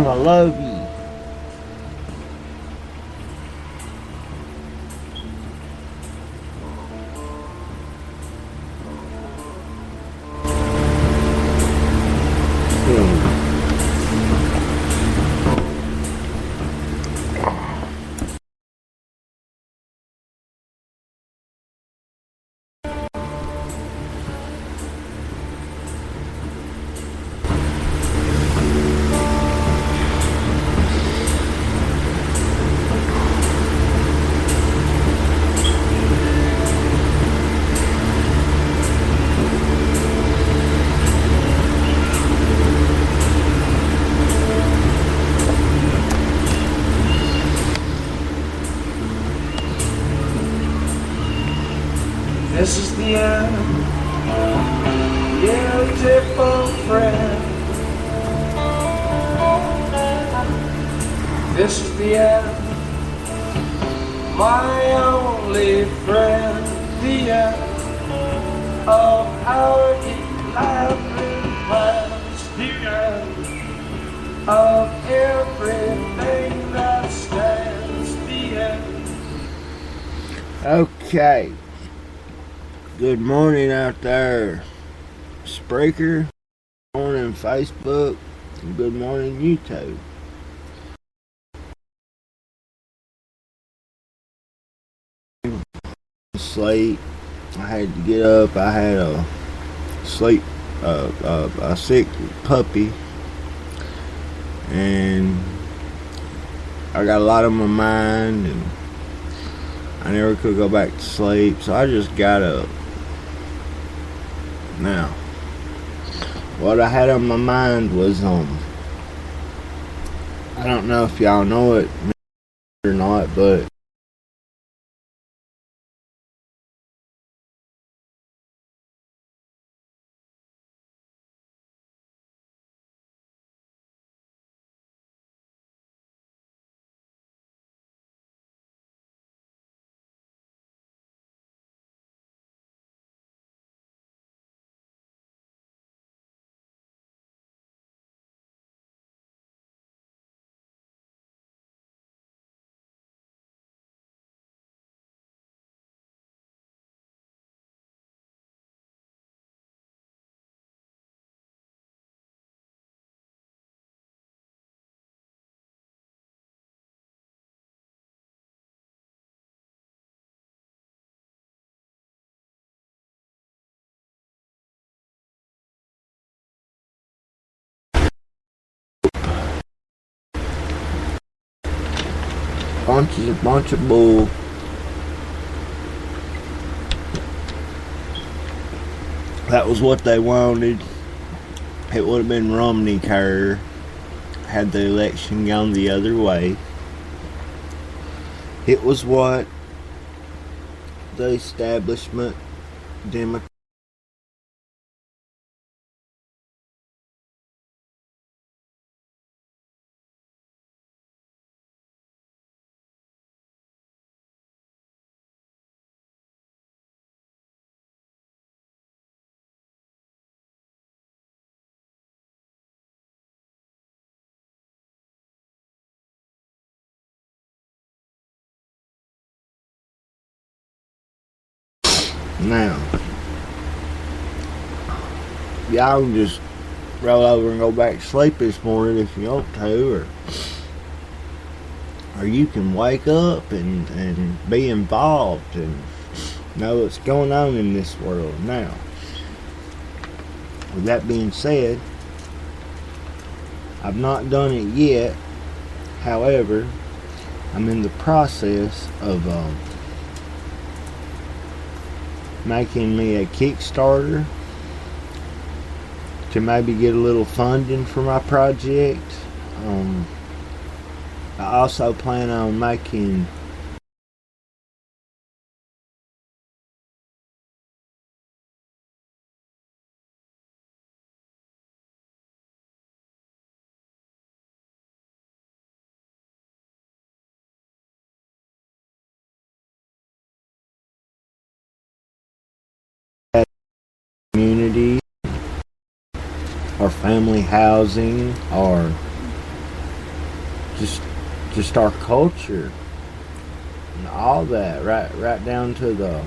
I love you. This is the end, beautiful friend. This is the end, my only friend. The end of our elaborate plans. The end of everything that stands. The end. Okay. Good morning out there, Spreaker. Good morning, Facebook. And good morning, YouTube. Sleep. I had to get up. I had a sick puppy, and I got a lot on my mind, and I never could go back to sleep, so I just got up. Now, what I had on my mind was, I don't know if y'all know it or not, but bunch of bull. That was what they wanted. It would have been Romney Kerr had the election gone the other way. It was what the establishment Democrat now. Y'all can just roll over and go back to sleep this morning if you want to, or you can wake up and be involved and know what's going on in this world. Now, with that being said, I've not done it yet. However, I'm in the process of making me a Kickstarter to maybe get a little funding for my project. I also plan on making community or family housing or just our culture and all that, right down to the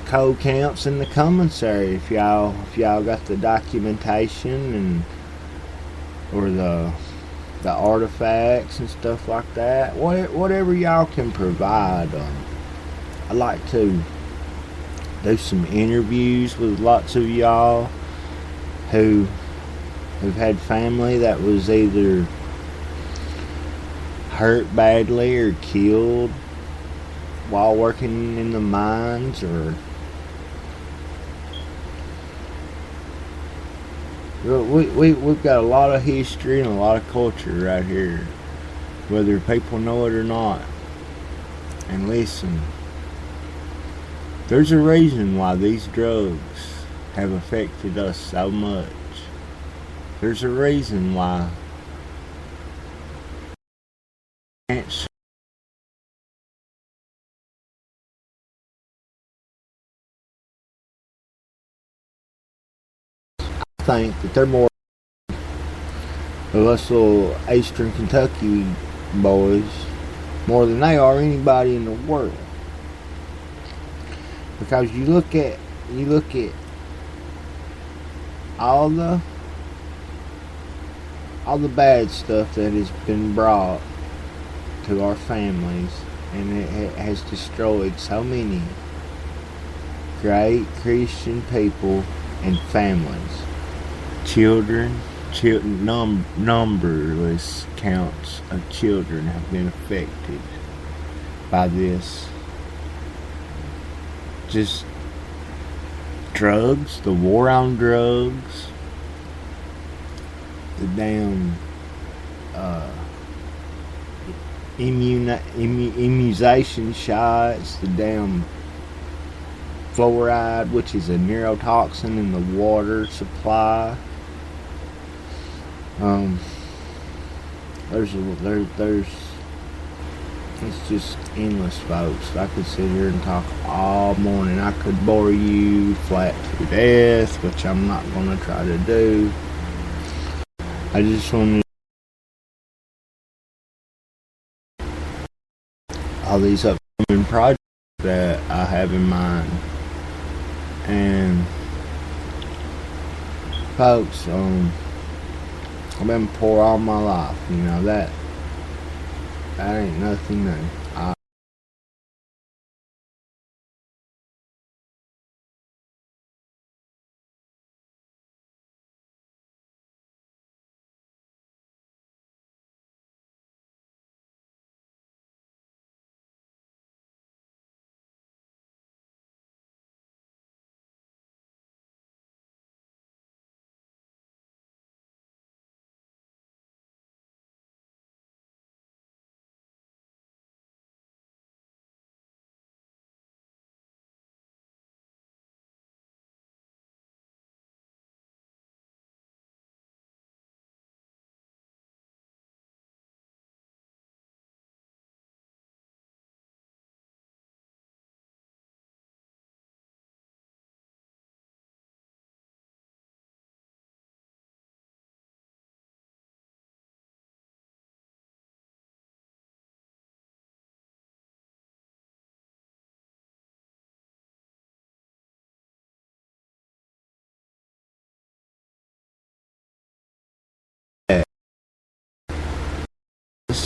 code counts in the commissary. If y'all got the documentation and or the artifacts and stuff like that, whatever y'all can provide. I like to do some interviews with lots of y'all who've had family that was either hurt badly or killed while working in the mines, or we've got a lot of history and a lot of culture right here, whether people know it or not. And listen, there's a reason why these drugs have affected us so much. There's a reason why think that they're more of us little Eastern Kentucky boys more than they are anybody in the world. Because you look at all the bad stuff that has been brought to our families, and it has destroyed so many great Christian people and families. Children, numberless counts of children have been affected by this. Just drugs, the war on drugs, the damn immunization shots, the damn fluoride, which is a neurotoxin in the water supply. It's just endless, folks. I could sit here and talk all morning. I could bore you flat to death, which I'm not going to try to do. I just want all these upcoming projects that I have in mind. And folks, I've been poor all my life. You know that ain't nothing new.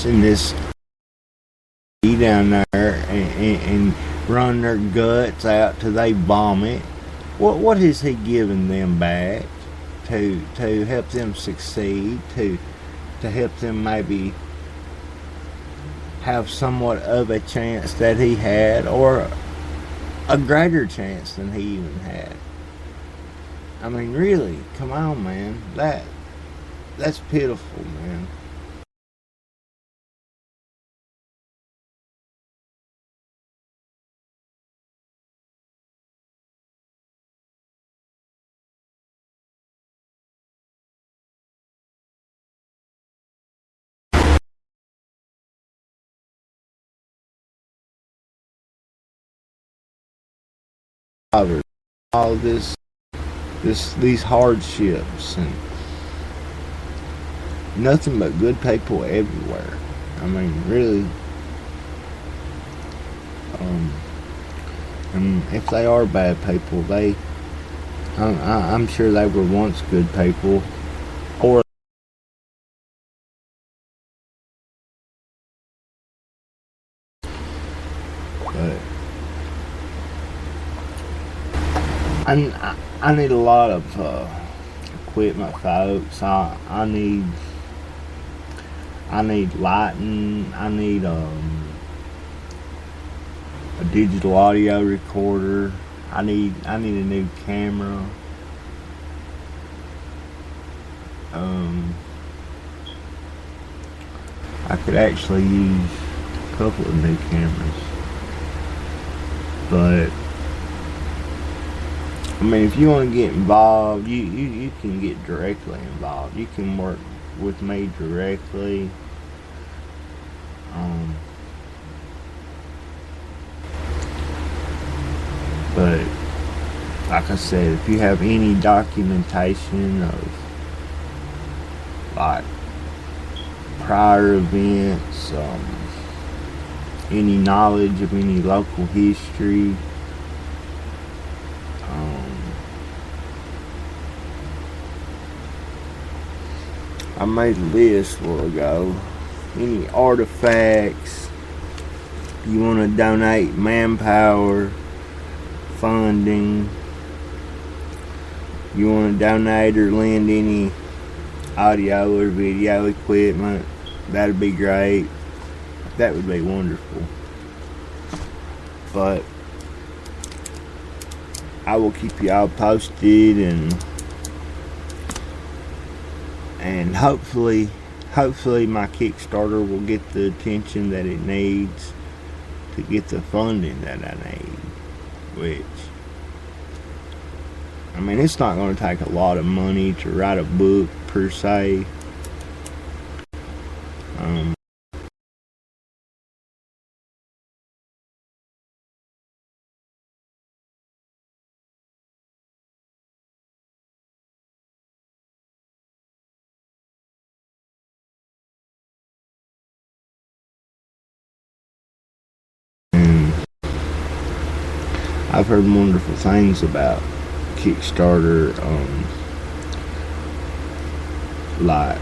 In this down there and run their guts out till they vomit. What is he giving them back to help them succeed, to help them maybe have somewhat of a chance that he had, or a greater chance than he even had? I mean, really, come on, man. That's pitiful, man. All these hardships, and nothing but good people everywhere. I mean, really. And if they are bad people, I'm sure they were once good people, or but I need a lot of equipment, folks. I need lighting. I need a digital audio recorder. I need a new camera. I could actually use a couple of new cameras, but I mean, if you want to get involved, you can get directly involved. You can work with me directly. But like I said, if you have any documentation of like prior events, any knowledge of any local history, I made a list a while ago. Any artifacts you want to donate, manpower, funding, you want to donate or lend any audio or video equipment, that'd be great. That would be wonderful. But I will keep y'all posted, and hopefully my Kickstarter will get the attention that it needs to get the funding that I need. Which, I mean, it's not going to take a lot of money to write a book per se. And I've heard wonderful things about Kickstarter. Like,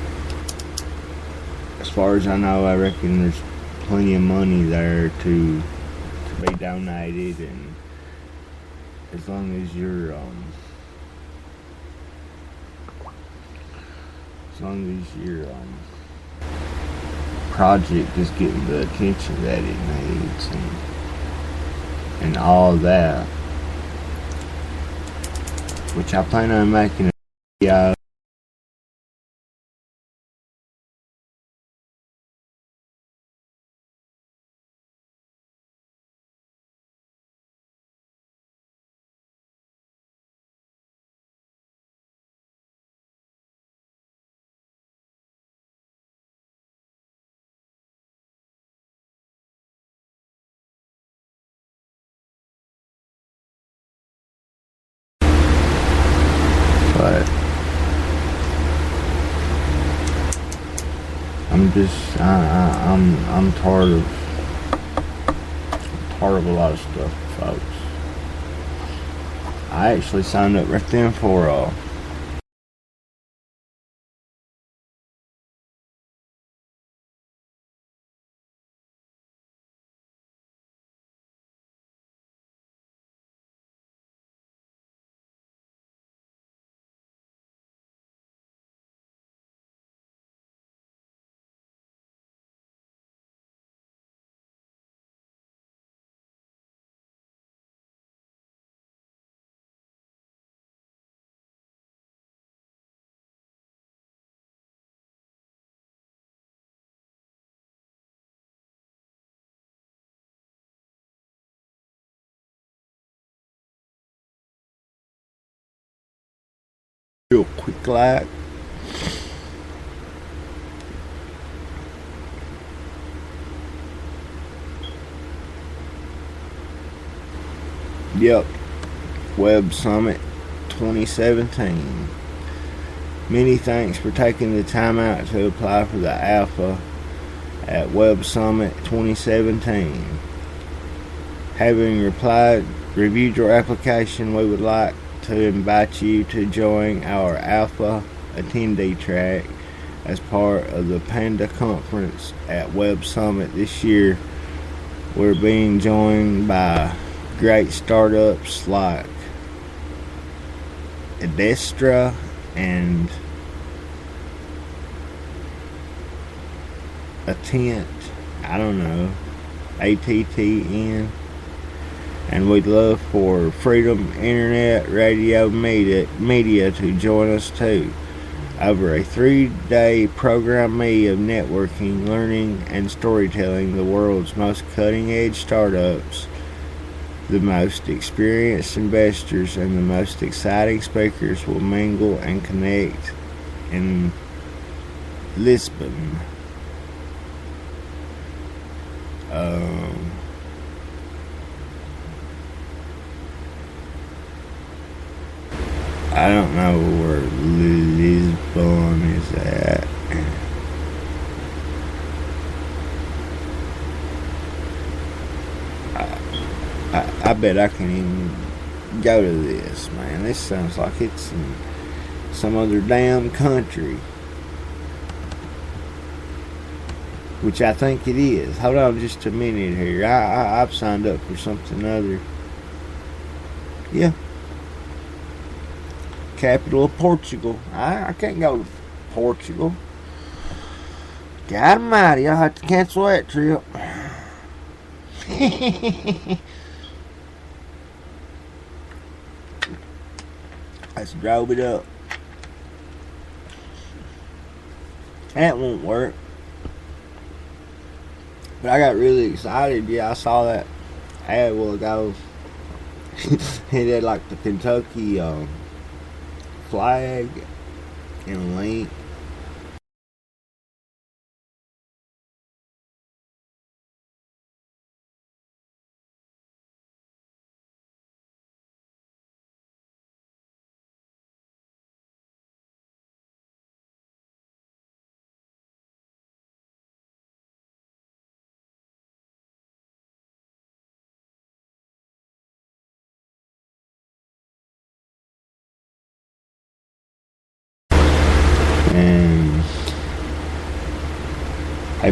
as far as I know, I reckon there's plenty of money there to be donated, and as long as your project is getting the attention that it needs, and all that, which I plan on making a video. But I'm just I'm tired of a lot of stuff, folks. I actually signed up right then for real quick like. Yep, Web Summit 2017. Many thanks for taking the time out to apply for the Alpha at Web Summit 2017. Having reviewed your application, we would like to invite you to join our Alpha attendee track as part of the Panda Conference at Web Summit this year. We're being joined by great startups like Edestra and Attent, ATTN, and we'd love for Freedom Internet Radio Media to join us too. Over a 3-day program me of networking, learning, and storytelling, the world's most cutting-edge startups, the most experienced investors, and the most exciting speakers will mingle and connect in Lisbon. I don't know where Lisbon is at. I bet I can even go to this, man. This sounds like it's in some other damn country. Which I think it is. Hold on just a minute here. I've signed up for something other. Yeah. Capital of Portugal. I can't go to Portugal. God almighty, I'll have to cancel that trip. Let's drove it up. That won't work. But I got really excited. Yeah, I saw that ad a while ago. It had like the Kentucky flag and a link.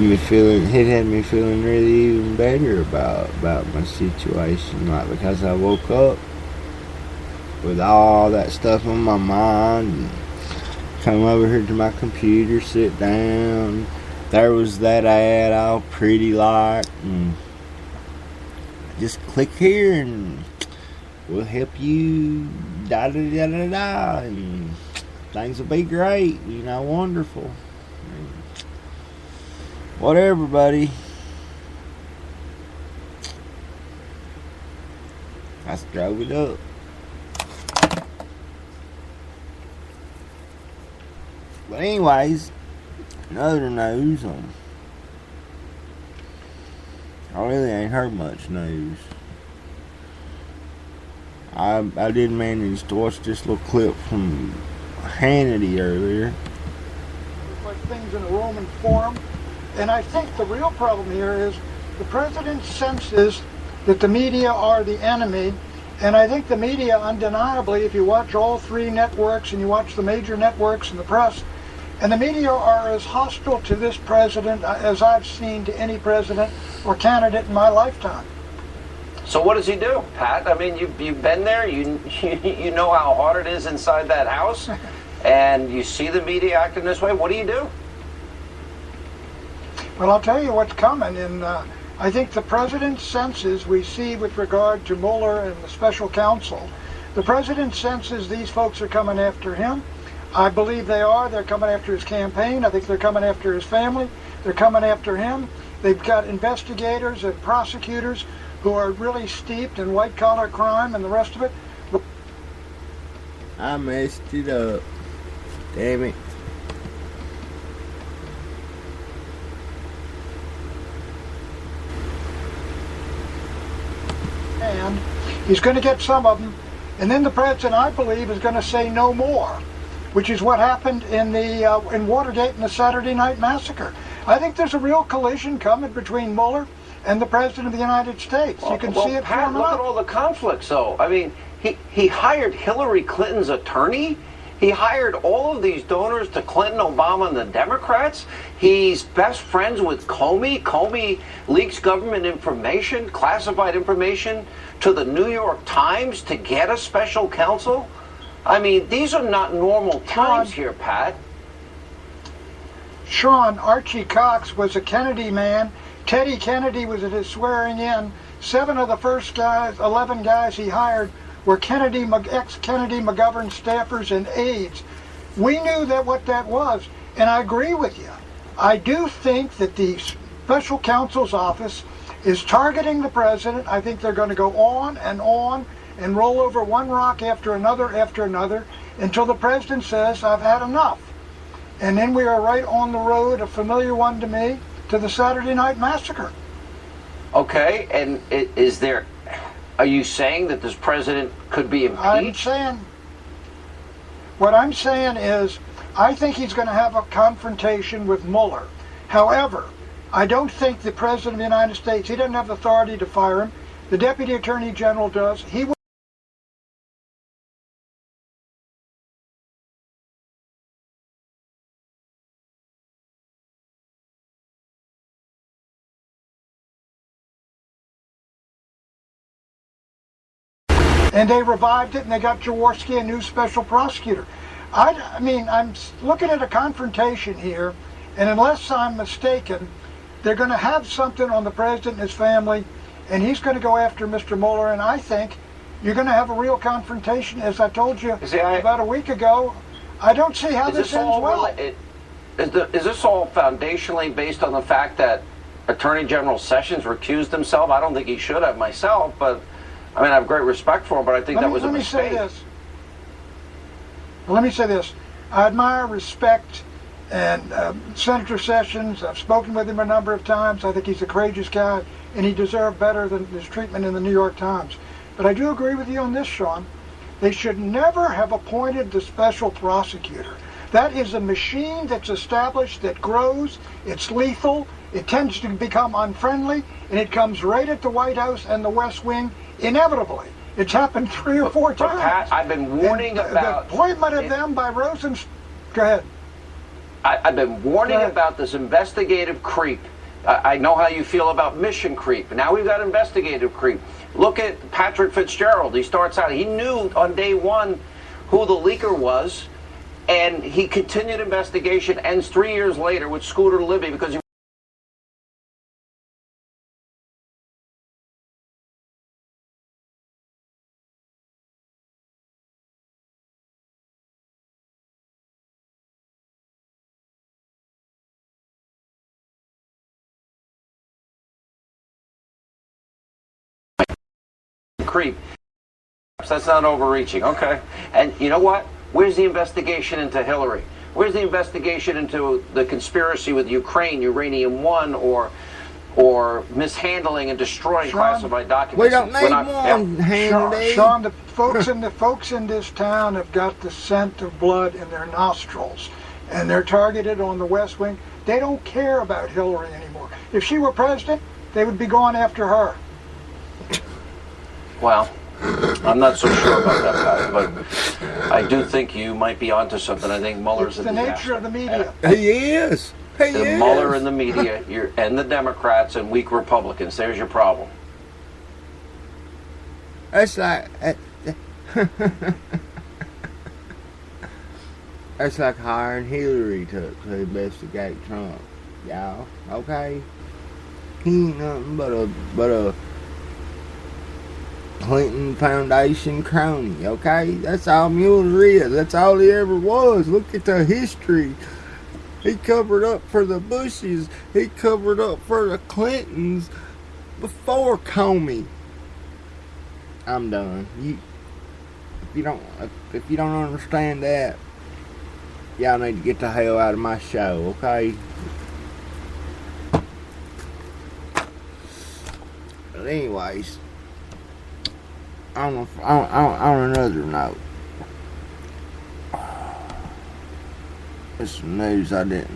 And it had me feeling really even better about my situation, like, because I woke up with all that stuff on my mind and come over here to my computer, sit down, there was that ad all pretty like, and just click here and we'll help you da da da da da, and things will be great, wonderful. Whatever, buddy. I just drove it up. But anyways, in other news, I really ain't heard much news. I did manage to watch this little clip from Hannity earlier. It's like things in a Roman forum. And I think the real problem here is the president senses that the media are the enemy. And I think the media, undeniably, if you watch all three networks and you watch the major networks and the press, and the media are as hostile to this president as I've seen to any president or candidate in my lifetime. So what does he do, Pat? I mean, you've been there. You know how hard it is inside that house, and you see the media acting this way. What do you do? Well, I'll tell you what's coming, and I think the president senses, we see with regard to Mueller and the special counsel, the president senses these folks are coming after him. I believe they are. They're coming after his campaign. I think they're coming after his family. They're coming after him. They've got investigators and prosecutors who are really steeped in white-collar crime and the rest of it. I messed it up. Damn it. And he's going to get some of them. And then the president, I believe, is going to say no more. which is what happened in Watergate and the Saturday Night Massacre. I think there's a real collision coming between Mueller and the President of the United States. You can see it Pat, forming look up. at all the conflicts, though. I mean, he hired Hillary Clinton's attorney. He hired all of these donors to Clinton, Obama, and the Democrats. He's best friends with Comey. Comey leaks government information, classified information, to the New York Times to get a special counsel. I mean, these are not normal times here, Pat. Sean, Archie Cox was a Kennedy man. Teddy Kennedy was at his swearing in. 7 of the first 11 guys he hired were ex-Kennedy McGovern staffers and aides. We knew what that was, and I agree with you. I do think that the special counsel's office is targeting the president. I think they're going to go on and roll over one rock after another until the president says, I've had enough. And then we are right on the road, a familiar one to me, to the Saturday Night Massacre. Okay, and are you saying that this president could be impeached? What I'm saying is, I think he's going to have a confrontation with Mueller. However, I don't think the President of the United States, he doesn't have the authority to fire him. The Deputy Attorney General does. He will. And they revived it, and they got Jaworski a new special prosecutor. I mean, I'm looking at a confrontation here, and unless I'm mistaken, they're going to have something on the president and his family, and he's going to go after Mr. Mueller, and I think you're going to have a real confrontation. As I told you about a week ago, I don't see how this ends well. Is this all foundationally based on the fact that Attorney General Sessions recused himself? I don't think he should have myself, but I mean, I have great respect for him, but I think that was a mistake. Let me say this. I admire, respect, and Senator Sessions. I've spoken with him a number of times. I think he's a courageous guy, and he deserved better than his treatment in the New York Times. But I do agree with you on this, Sean. They should never have appointed the special prosecutor. That is a machine that's established, that grows, it's lethal, it tends to become unfriendly, and it comes right at the White House and the West Wing, inevitably. It's happened 3 or 4 times. Pat, I've been warning about the appointment of them by Rosen. Go ahead. I've been warning about this investigative creep. I know how you feel about mission creep. Now we've got investigative creep. Look at Patrick Fitzgerald. He starts out, he knew on day one who the leaker was, and he continued investigation, ends 3 years later with Scooter Libby because he creep. That's not overreaching. Okay. And you know what? Where's the investigation into Hillary? Where's the investigation into the conspiracy with Ukraine, Uranium One, or mishandling and destroying classified documents? We don't need one handy. Sean, the folks in this town have got the scent of blood in their nostrils, and they're targeted on the West Wing. They don't care about Hillary anymore. If she were president, they would be going after her. Well, I'm not so sure about that, Pat, but I do think you might be onto something. I think Mueller's it's the nature of the media. He is. Mueller and the media, and the Democrats and weak Republicans. There's your problem. That's like that's like hiring Hillary to investigate Trump. Y'all, okay? He ain't nothing but a Clinton Foundation crony, okay? That's all Mueller is. That's all he ever was. Look at the history. He covered up for the Bushes. He covered up for the Clintons before Comey. I'm done. If you don't understand that, y'all need to get the hell out of my show, okay? But anyways, on another note, It's news I did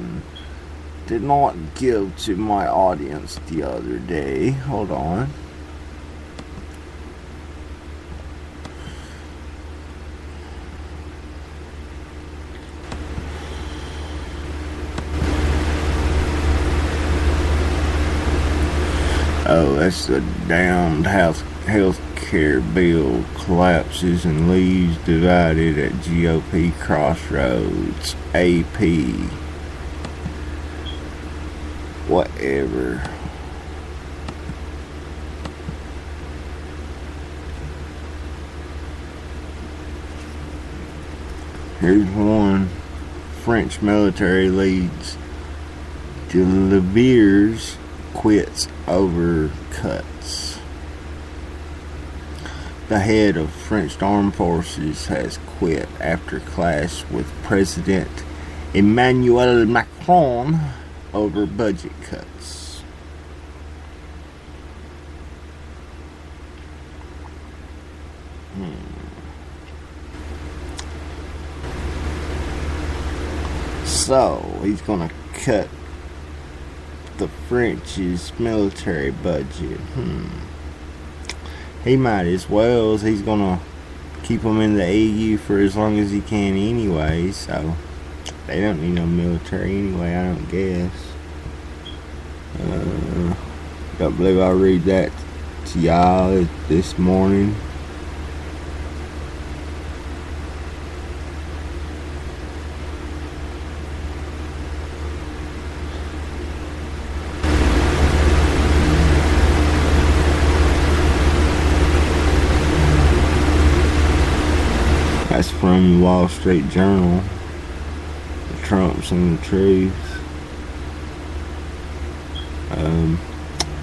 not give to my audience the other day. Hold on. Oh, that's the damned health care bill collapses and leaves divided at GOP crossroads. AP. Whatever. Here's one. French military leads Delivers quits over cuts. The head of French armed forces has quit after clash with President Emmanuel Macron over budget cuts. So, he's gonna cut the French's military budget. He might as well, as he's gonna keep them in the EU for as long as he can anyway, so they don't need no military anyway, I don't guess. Don't believe I'll read that to y'all this morning. That's from the Wall Street Journal. The Trumps and the Truth.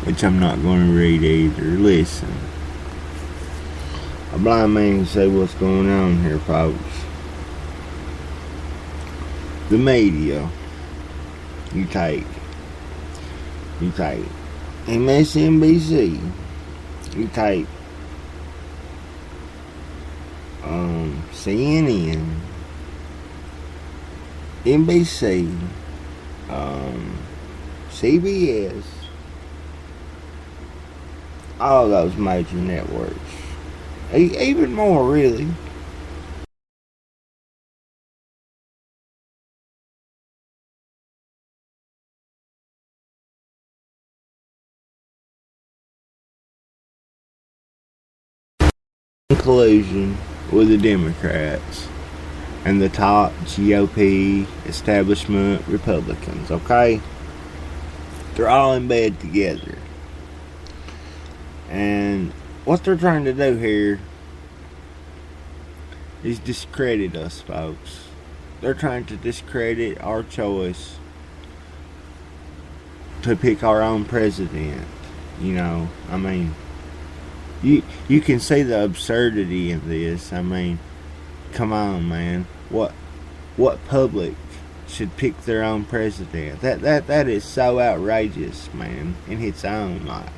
Which I'm not going to read either. Listen. A blind man can say what's going on here, folks. The media. You take MSNBC. You take CNN, NBC, CBS, all those major networks, even more really. Collusion with the Democrats and the top GOP establishment Republicans, okay? They're all in bed together. And what they're trying to do here is discredit us, folks. They're trying to discredit our choice to pick our own president. You know, I mean, you can see the absurdity of this. I mean, come on, man. What public should pick their own president? That is so outrageous, man, in its own right.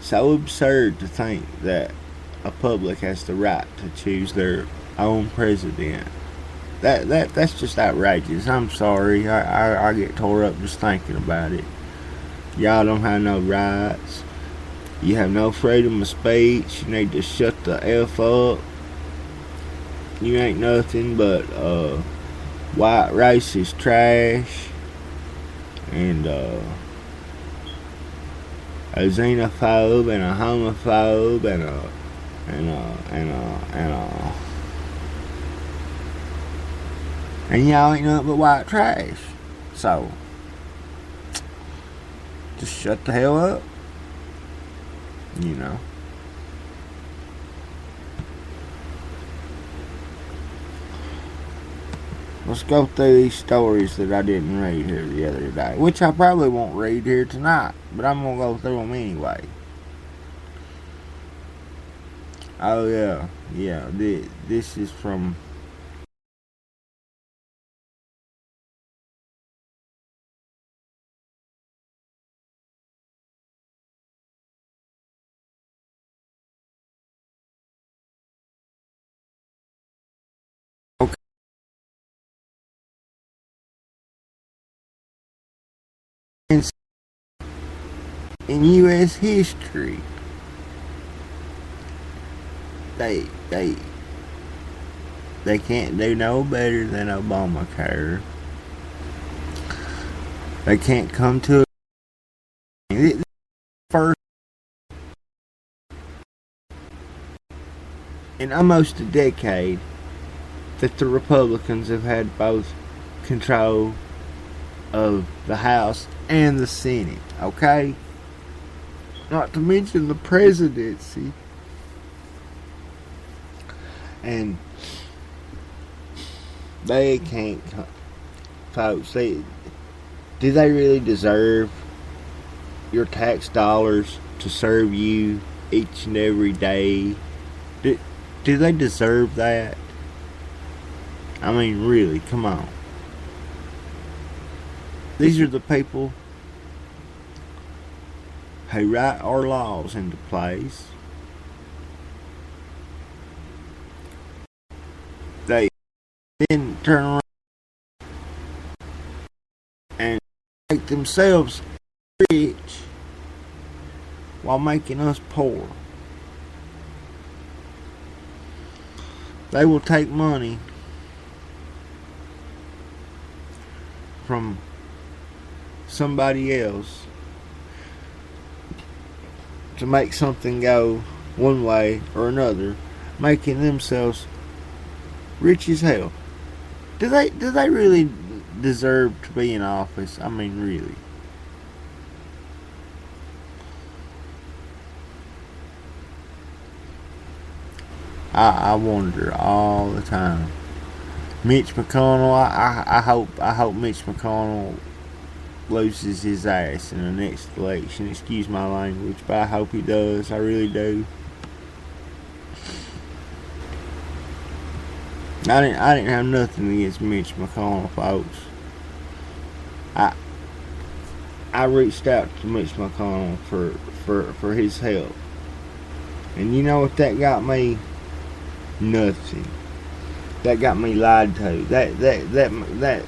So absurd to think that a public has the right to choose their own president. That's just outrageous. I'm sorry. I get tore up just thinking about it. Y'all don't have no rights. You have no freedom of speech. You need to shut the F up. You ain't nothing but white racist trash and a xenophobe and a homophobe and y'all ain't nothing but white trash. So just shut the hell up. You know. Let's go through these stories that I didn't read here the other day, which I probably won't read here tonight, but I'm gonna go through them anyway. Oh yeah. This is from in U.S. history. They can't do no better than Obamacare. They can't come to a first in almost a decade that the Republicans have had both control of the House and the Senate, okay? Not to mention the presidency. And they can't, folks, do they really deserve your tax dollars to serve you each and every day? Do they deserve that? I mean, really, come on. These are the people who write our laws into place. They then turn around and make themselves rich while making us poor. They will take money from somebody else to make something go one way or another, making themselves rich as hell. Do they really deserve to be in office? I mean, really. I wonder all the time. Mitch McConnell, I hope Mitch McConnell loses his ass in the next election. Excuse my language, but I hope he does. I really do. I didn't have nothing against Mitch McConnell, folks. I reached out to Mitch McConnell for his help, and you know what that got me? Nothing. That got me lied to. That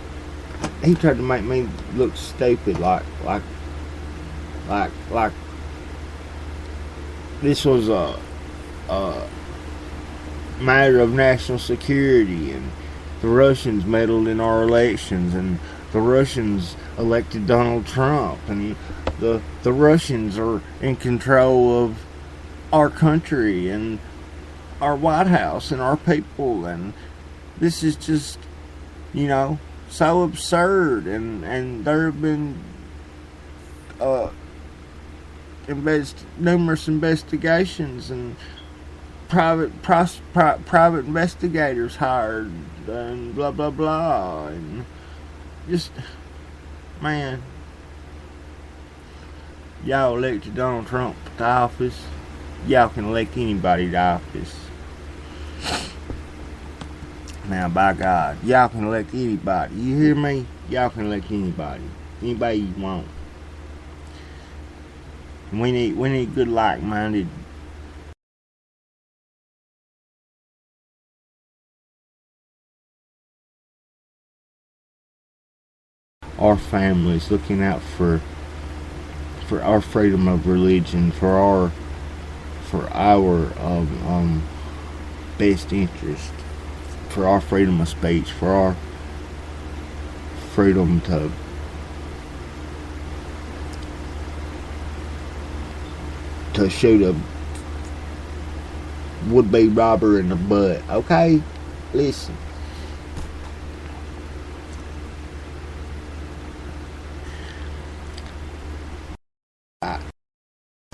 he tried to make me look stupid, like this was a matter of national security, and the Russians meddled in our elections, and the Russians elected Donald Trump, and the Russians are in control of our country and our White House and our people, and this is just, so absurd, and there have been numerous investigations and private investigators hired, and blah blah blah, and just, man, y'all elected Donald Trump to office. Y'all can elect anybody to office. Now, by God, y'all can elect anybody. You hear me? Y'all can elect anybody. Anybody you want. We need good, like-minded our families, looking out for our freedom of religion, for our best interest, for our freedom of speech, for our freedom to shoot a would-be robber in the butt. Okay? Listen.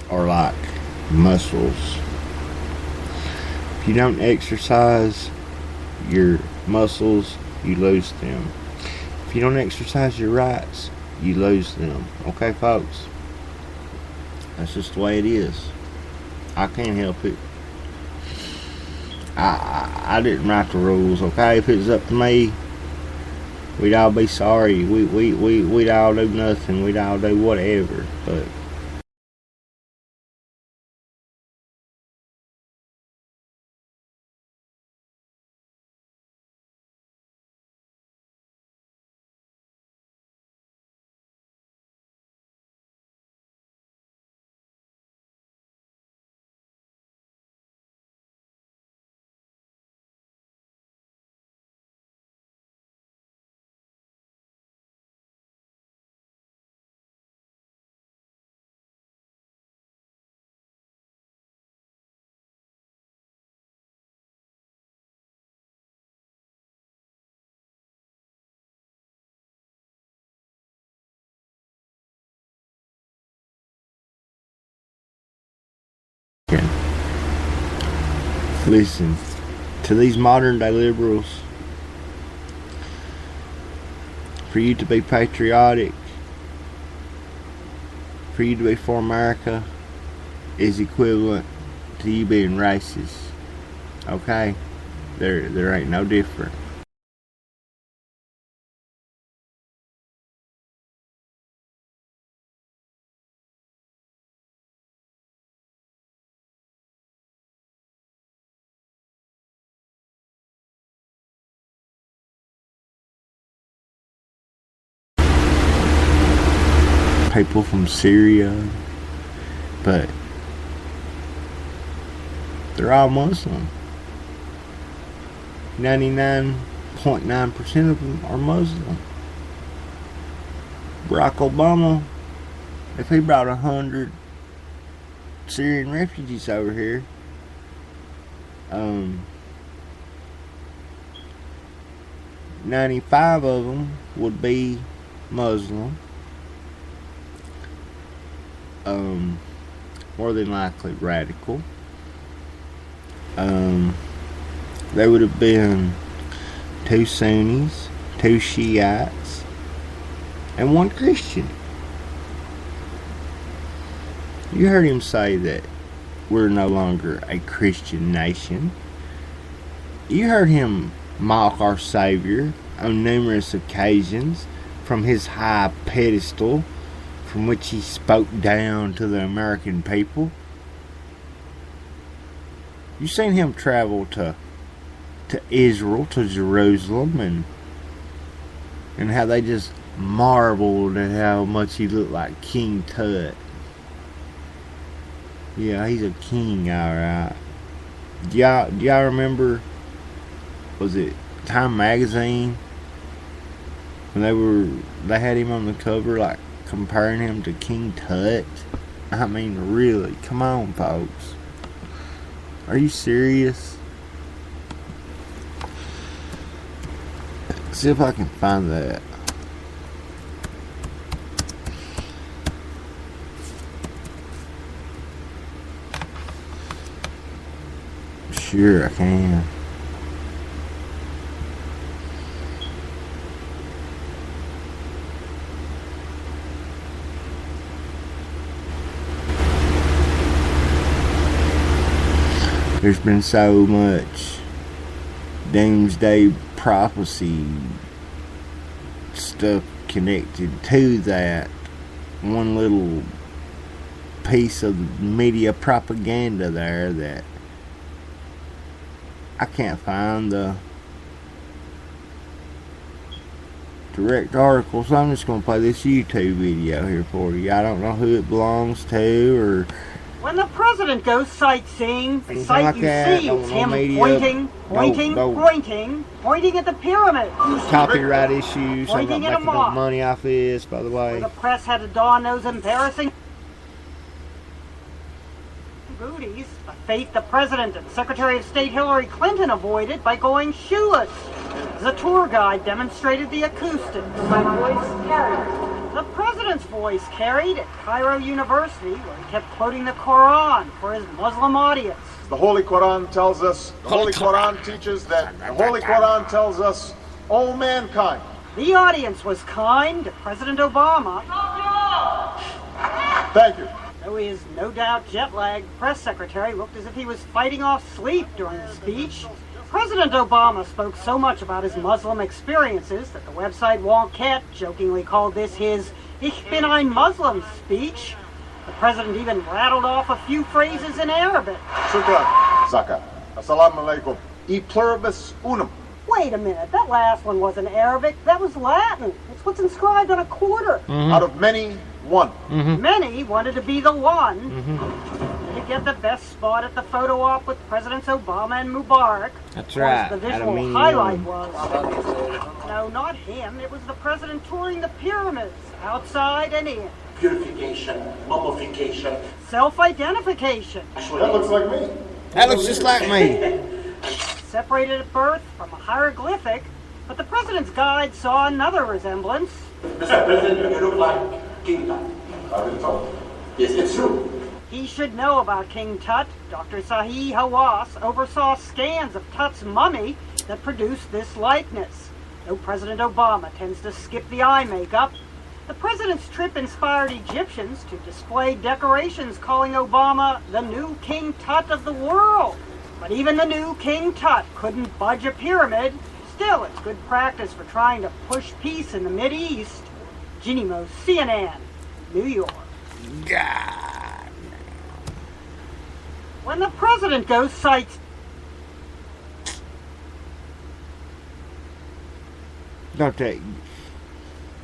Are like muscles. If you don't exercise your muscles, you lose them. If you don't exercise your rights, you lose them. Okay, folks? That's just the way it is. I can't help it. I didn't write the rules, okay? If it was up to me, we'd all be sorry. We'd all do nothing. We'd all do whatever. But Listen, to these modern day liberals, for you to be patriotic, for you to be for America, is equivalent to you being racist. Okay? There ain't no different. People from Syria, but they're all Muslim. 99.9% of them are Muslim. Barack Obama, if he brought 100 Syrian refugees over here, 95 of them would be Muslim. More than likely radical. There would have been 2 Sunnis, 2 Shiites, and 1 Christian. You heard him say that we're no longer a Christian nation. You heard him mock our Savior on numerous occasions from his high pedestal from which he spoke down to the American people. You seen him travel to Israel, to Jerusalem, and how they just marveled at how much he looked like King Tut. Yeah, he's a king, alright. Do y'all remember, was it Time Magazine? When they had him on the cover, like, comparing him to King Tut? I mean, really, come on, folks. Are you serious? See if I can find that. Sure, I can. There's been so much doomsday prophecy stuff connected to that one little piece of media propaganda there that I can't find the direct article, so I'm just going to play this YouTube video here for you. I don't know who it belongs to or... When the president goes sightseeing, the sight like you that, see no is him media, pointing at the pyramids. Copyright issues, so I'm not Pointing at a making no mosque. money off this, by the way. The press had to don those embarrassing booties, a fate the president and Secretary of State Hillary Clinton avoided by going shoeless. The tour guide demonstrated the acoustics. My voice carried. The president's voice carried at Cairo University, where he kept quoting the Quran for his Muslim audience. The Holy Quran tells us, the Holy Quran teaches that, the Holy Quran tells us, all mankind. The audience was kind to President Obama. Thank you. Though he is no doubt jet-lagged, press secretary looked as if he was fighting off sleep during the speech. President Obama spoke so much about his Muslim experiences that the website Wonket jokingly called this his Ich bin ein Muslim speech. The president even rattled off a few phrases in Arabic. Shukran, Zaka. Assalamu alaikum. E pluribus unum. Wait a minute, that last one wasn't Arabic, that was Latin. It's what's inscribed on a quarter. Out of many, one. Many wanted to be the one to get the best spot at the photo op with Presidents Obama and Mubarak. That's Of course, right. The Had a mean visual highlight one. was, no, not him. It was the president touring the pyramids, outside and in. Purification, mummification. Self-identification. That looks like me. That looks just like me. Separated at birth from a hieroglyphic, but the president's guide saw another resemblance. Mr. President, you look like King Tut. I've been told. Yes, it's true. He should know about King Tut. Dr. Sahi Hawass oversaw scans of Tut's mummy that produced this likeness. Though President Obama tends to skip the eye makeup, the president's trip inspired Egyptians to display decorations calling Obama the new King Tut of the world. But even the new King Tut couldn't budge a pyramid. Still, it's good practice for trying to push peace in the Mideast. Ginny Mo, CNN, New York. God. When the president goes sights... Don't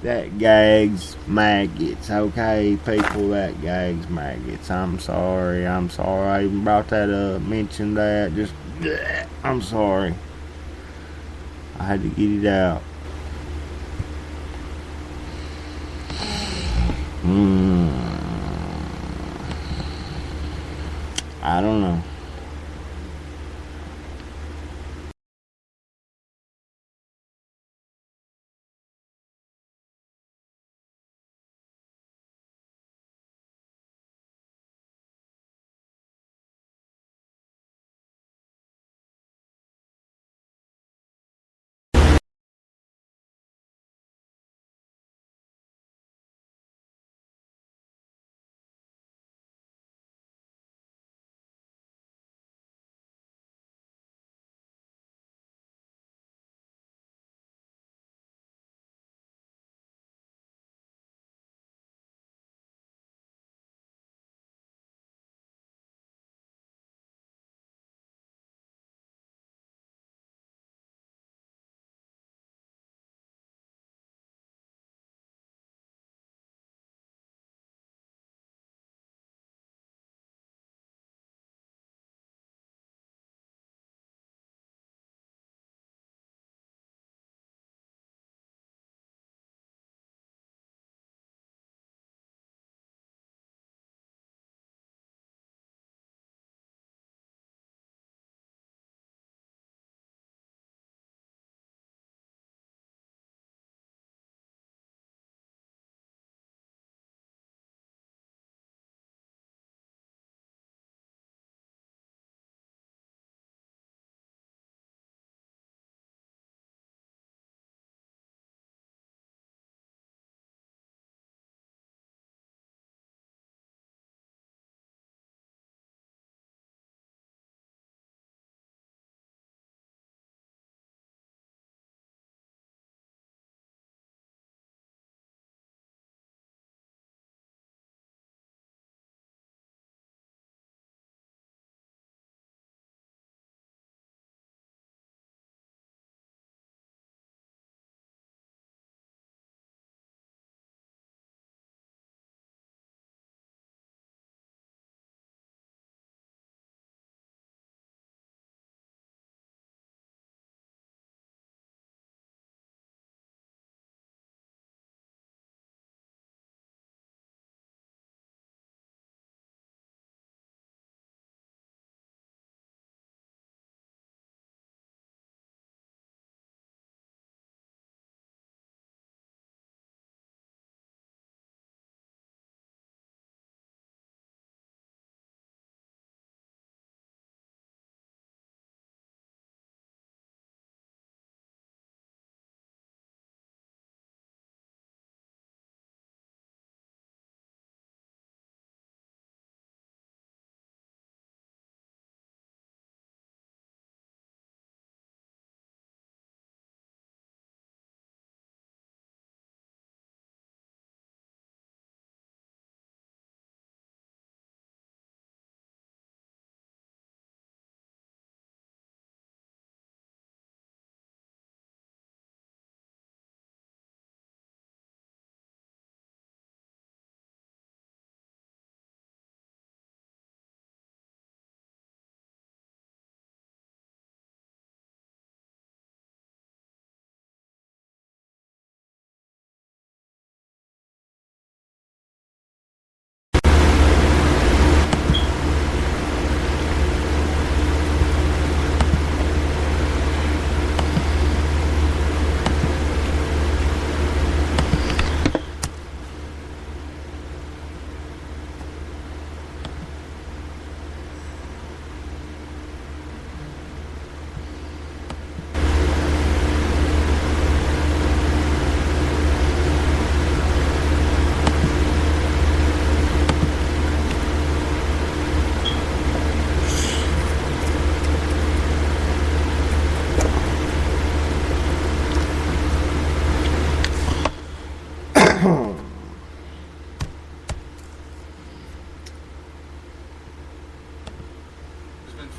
that gags maggots, okay, people, that gags maggots. I'm sorry. I even brought that up, mentioned that, I'm sorry. I had to get it out. I don't know.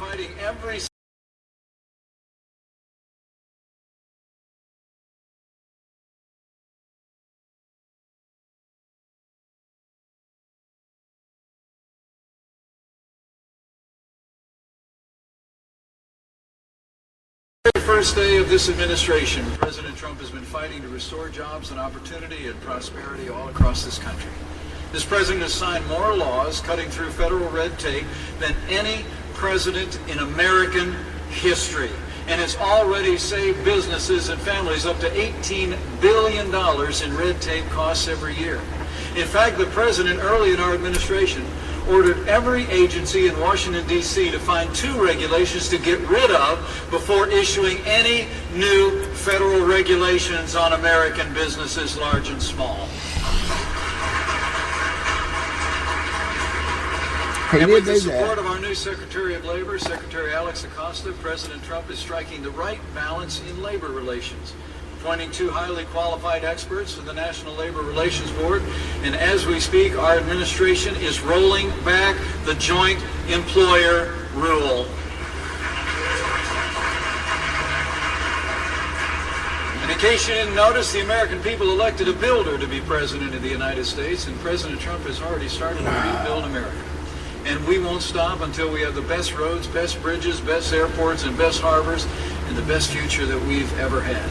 fighting every first day of this administration, President Trump has been fighting to restore jobs and opportunity and prosperity all across this country. This president has signed more laws cutting through federal red tape than any president in American history, and has already saved businesses and families up to $18 billion in red tape costs every year. In fact, the president early in our administration ordered every agency in Washington, D.C. to find 2 regulations to get rid of before issuing any new federal regulations on American businesses, large and small. And with the support of our new Secretary of Labor, Secretary Alex Acosta, President Trump is striking the right balance in labor relations, appointing 2 highly qualified experts to the National Labor Relations Board, and as we speak, our administration is rolling back the joint employer rule. And in case you didn't notice, the American people elected a builder to be president of the United States, and President Trump has already started to rebuild America. And we won't stop until we have the best roads, best bridges, best airports, and best harbors, and the best future that we've ever had.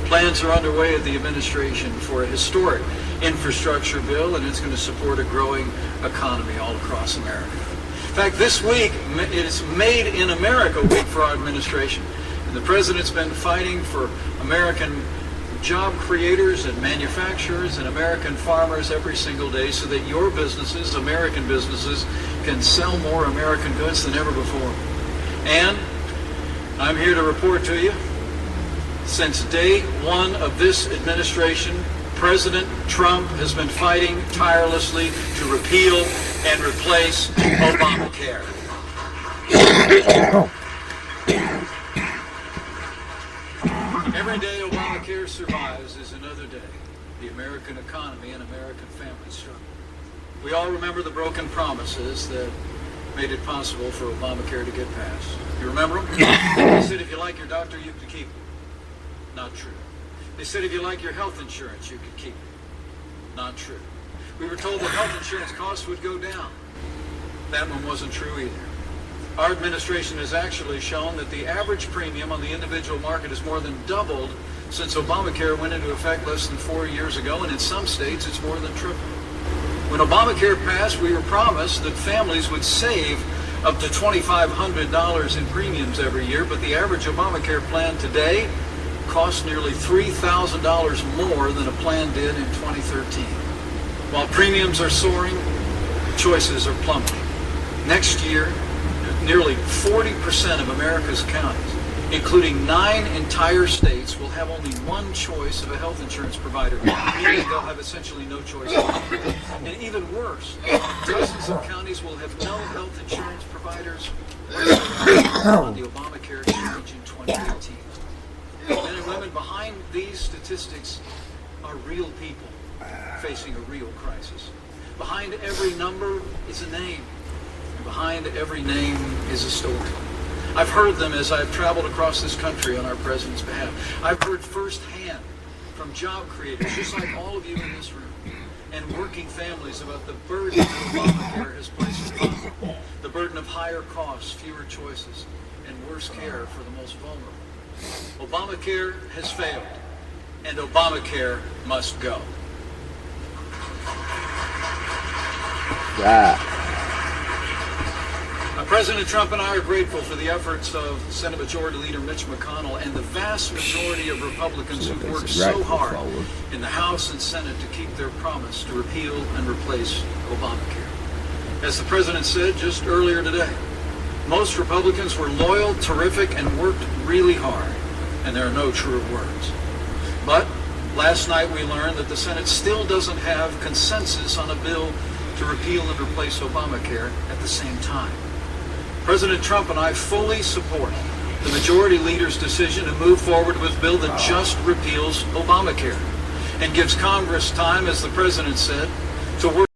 Plans are underway at the administration for a historic infrastructure bill, and it's going to support a growing economy all across America. In fact, this week is Made in America week for our administration, and the president's been fighting for American job creators and manufacturers and American farmers every single day so that your businesses, American businesses, can sell more American goods than ever before. And I'm here to report to you, since day one of this administration, President Trump has been fighting tirelessly to repeal and replace Obamacare. Every day Obamacare survives is another day. The American economy and American families struggle. We all remember the broken promises that made it possible for Obamacare to get passed. You remember them? They said if you like your doctor, you could keep it. Not true. They said if you like your health insurance, you could keep it. Not true. We were told that health insurance costs would go down. That one wasn't true either. Our administration has actually shown that the average premium on the individual market has more than doubled since Obamacare went into effect less than 4 years ago, and in some states it's more than tripled. When Obamacare passed, we were promised that families would save up to $2,500 in premiums every year, but the average Obamacare plan today costs nearly $3,000 more than a plan did in 2013. While premiums are soaring, choices are plummeting. Next year, nearly 40% of America's counties, including 9 entire states, will have only one choice of a health insurance provider, meaning they'll have essentially no choice at all. And even worse, dozens of counties will have no health insurance providers whatsoever on the Obamacare change in 2018. Men and women behind these statistics are real people facing a real crisis. Behind every number is a name. Behind every name is a story. I've heard them as I've traveled across this country on our president's behalf. I've heard firsthand from job creators, just like all of you in this room, and working families about the burden that Obamacare has placed upon them. The burden of higher costs, fewer choices, and worse care for the most vulnerable. Obamacare has failed, and Obamacare must go. Right. President Trump and I are grateful for the efforts of Senate Majority Leader Mitch McConnell and the vast majority of Republicans who've worked so hard in the House and Senate to keep their promise to repeal and replace Obamacare. As the President said just earlier today, most Republicans were loyal, terrific, and worked really hard, and there are no truer words. But last night we learned that the Senate still doesn't have consensus on a bill to repeal and replace Obamacare at the same time. President Trump and I fully support the majority leader's decision to move forward with a bill that just repeals Obamacare and gives Congress time, as the President said, to work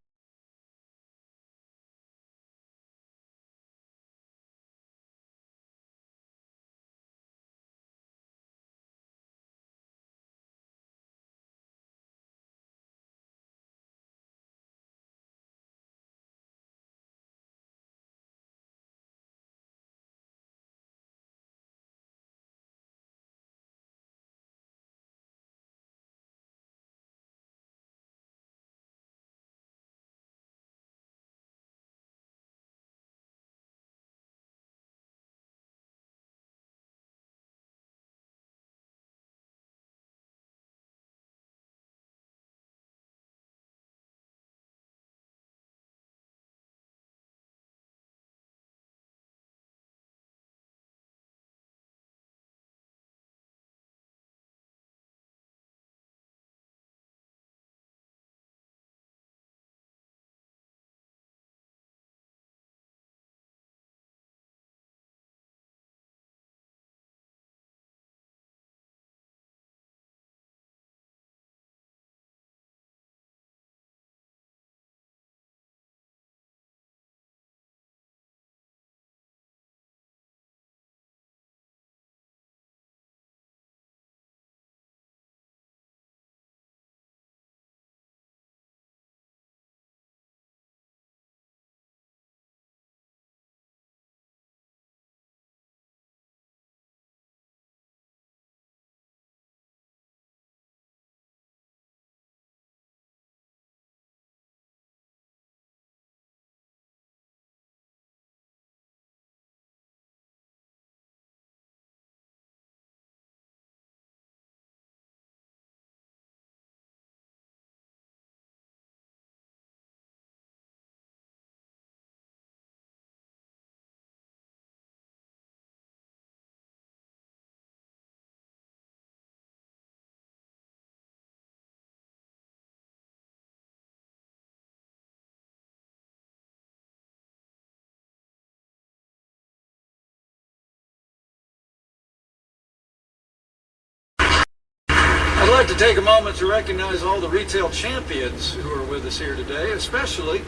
like to take a moment to recognize all the retail champions who are with us here today, especially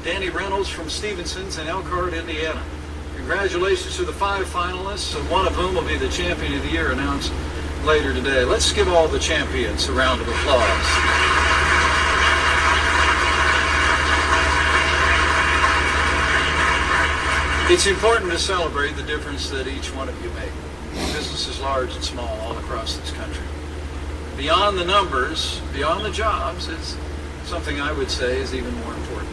Danny Reynolds from Stevenson's in Elkhart, Indiana. Congratulations to the 5 finalists, and one of whom will be the champion of the year announced later today. Let's give all the champions a round of applause. It's important to celebrate the difference that each one of you make. Businesses large and small all across this country. Beyond the numbers, beyond the jobs, is something I would say is even more important.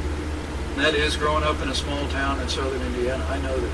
And that is, growing up in a small town in southern Indiana, I know that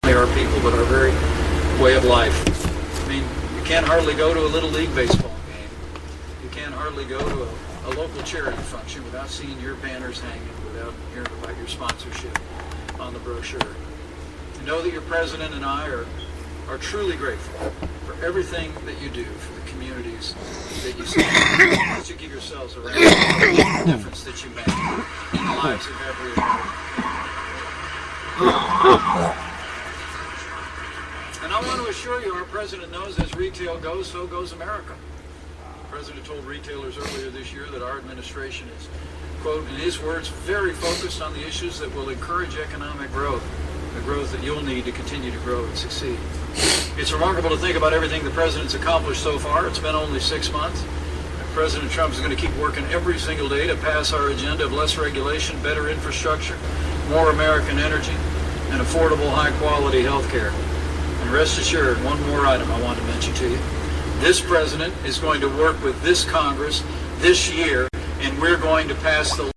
there are people that are very way of life. I mean, you can't hardly go to a Little League baseball game. You can't hardly go to a local charity function without seeing your banners hanging, without hearing about your sponsorship on the brochure. To know that your president and I are truly grateful for everything that you do for the communities that you serve, that you give yourselves around, the difference that you make in the lives of every American. And I want to assure you, our president knows as retail goes, so goes America. The president told retailers earlier this year that our administration is, quote, in his words, very focused on the issues that will encourage economic growth, the growth that you'll need to continue to grow and succeed. It's remarkable to think about everything the president's accomplished so far. It's been only 6 months. And President Trump is going to keep working every single day to pass our agenda of less regulation, better infrastructure, more American energy, and affordable, high-quality health care. And rest assured, one more item I want to mention to you. This president is going to work with this Congress this year, and we're going to pass the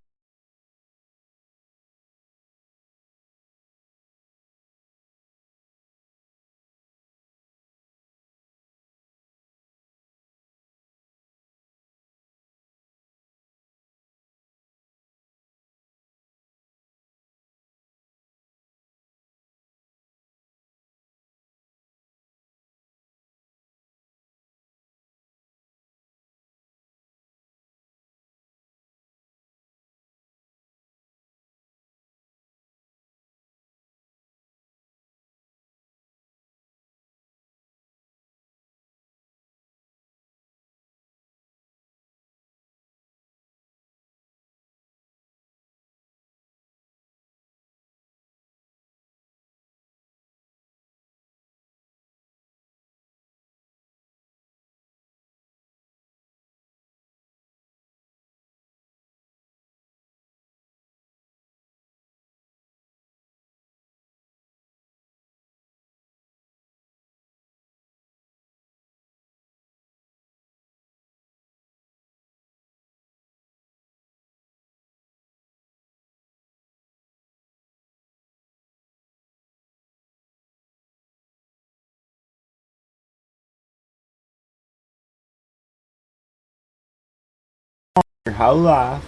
Your whole life,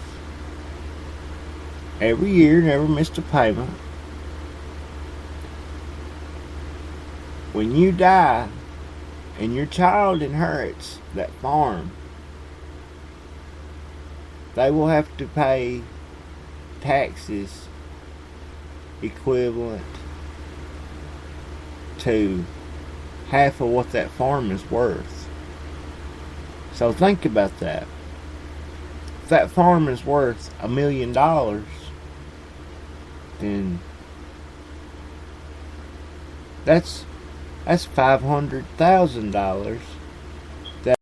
every year, never missed a payment. When you die and your child inherits that farm, they will have to pay taxes equivalent to half of what that farm is worth. So think about that. If that farm is worth $1 million, then That's $500,000 that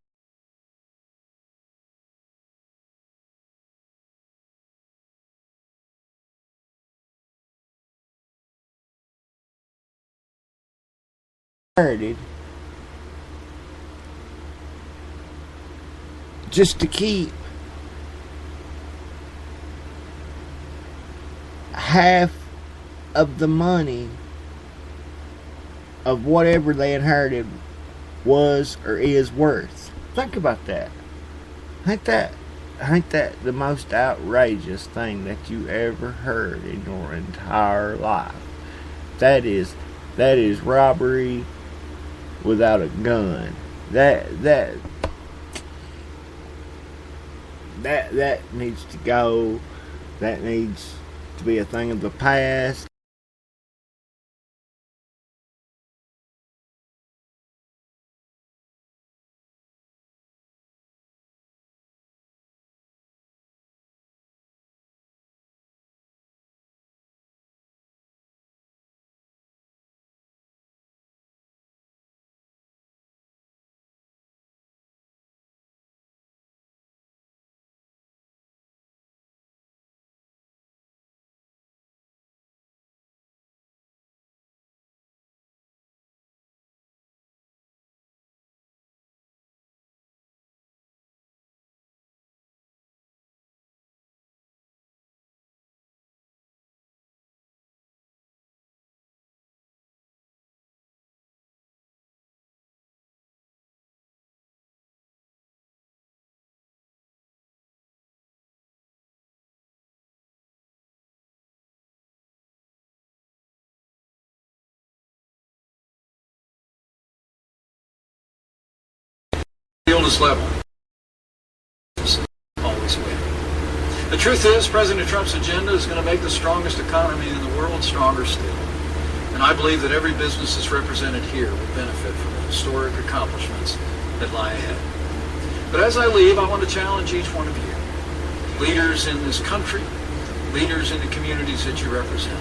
inherited just to keep half of the money of whatever they inherited was or is worth. Think about that. Ain't that the most outrageous thing that you ever heard in your entire life? That is robbery without a gun. That needs to go. That needs to be a thing of the past. The oldest level. Always win. The truth is, President Trump's agenda is going to make the strongest economy in the world stronger still. And I believe that every business that's represented here will benefit from the historic accomplishments that lie ahead. But as I leave, I want to challenge each one of you, leaders in this country, leaders in the communities that you represent,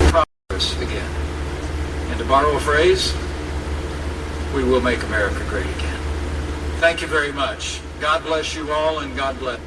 progress again. And to borrow a phrase, we will make America great again. Thank you very much. God bless you all, and God bless.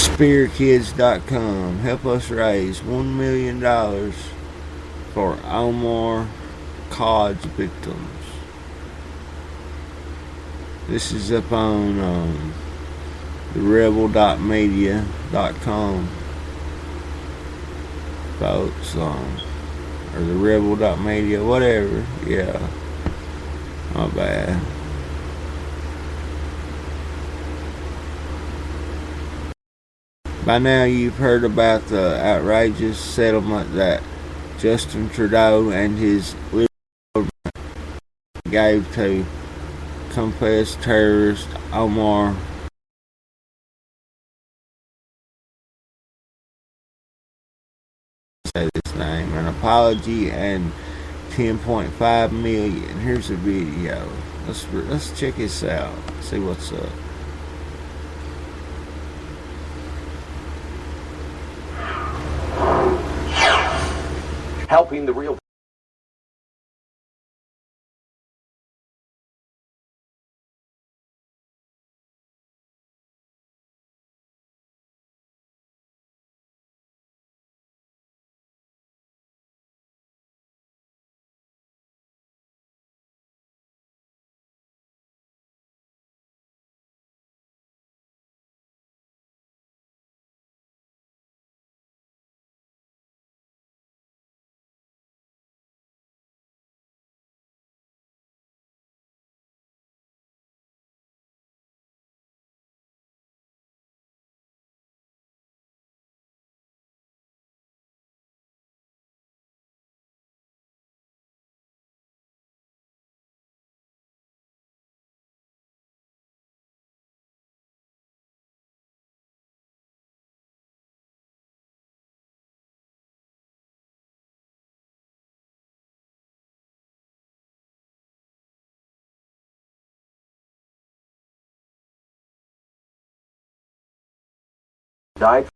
SpearKids.com. Help us raise $1 million for Omar Cod's victims. This is up on the rebel.media.com, folks, or the rebel.media, whatever. Yeah, my bad. By now you've heard about the outrageous settlement that Justin Trudeau and his liberal government gave to confessed terrorist Omar say this name, an apology and 10.5 million. Here's a video. Let's check this out. See what's up. Helping the real died.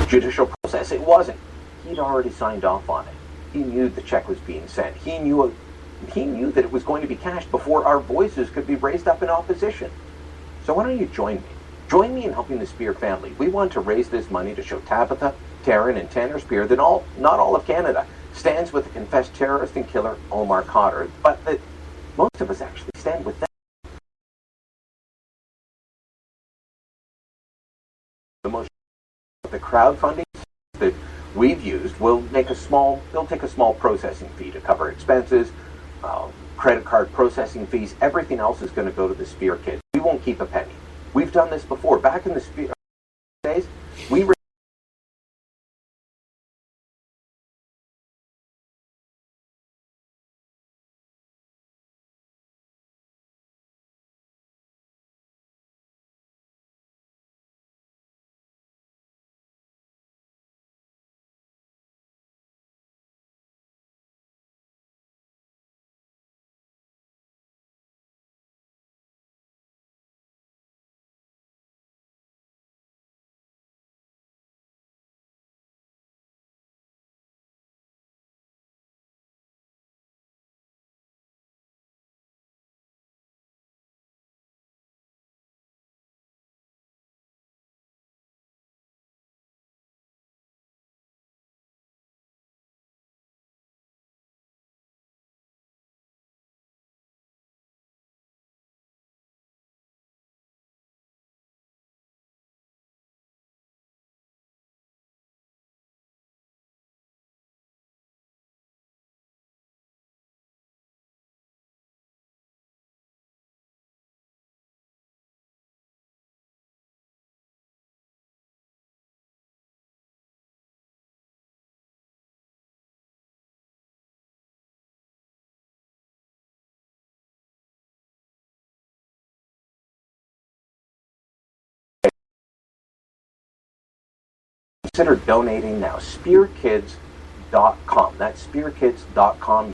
Judicial process. It wasn't. He'd already signed off on it. He knew the check was being sent. He knew that it was going to be cashed before our voices could be raised up in opposition. So why don't you join me? Join me in helping the Spear family. We want to raise this money to show Tabitha, Taryn, and Tanner Spear that not all of Canada stands with the confessed terrorist and killer Omar Khadr, but that most of us actually stand with them. The crowdfunding that we've used they'll take a small processing fee to cover expenses, credit card processing fees. Everything else is going to go to the Spear kids. We won't keep a penny. We've done this before. Back in the Spear days, we consider donating now. Spearkids.com. That's spearkids.com.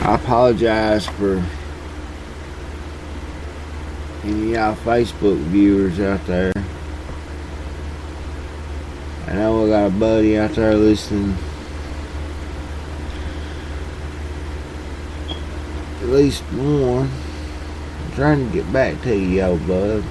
I apologize for any of y'all Facebook viewers out there. I know I got a buddy out there listening. At least one. I'm trying to get back to you, yo, bud.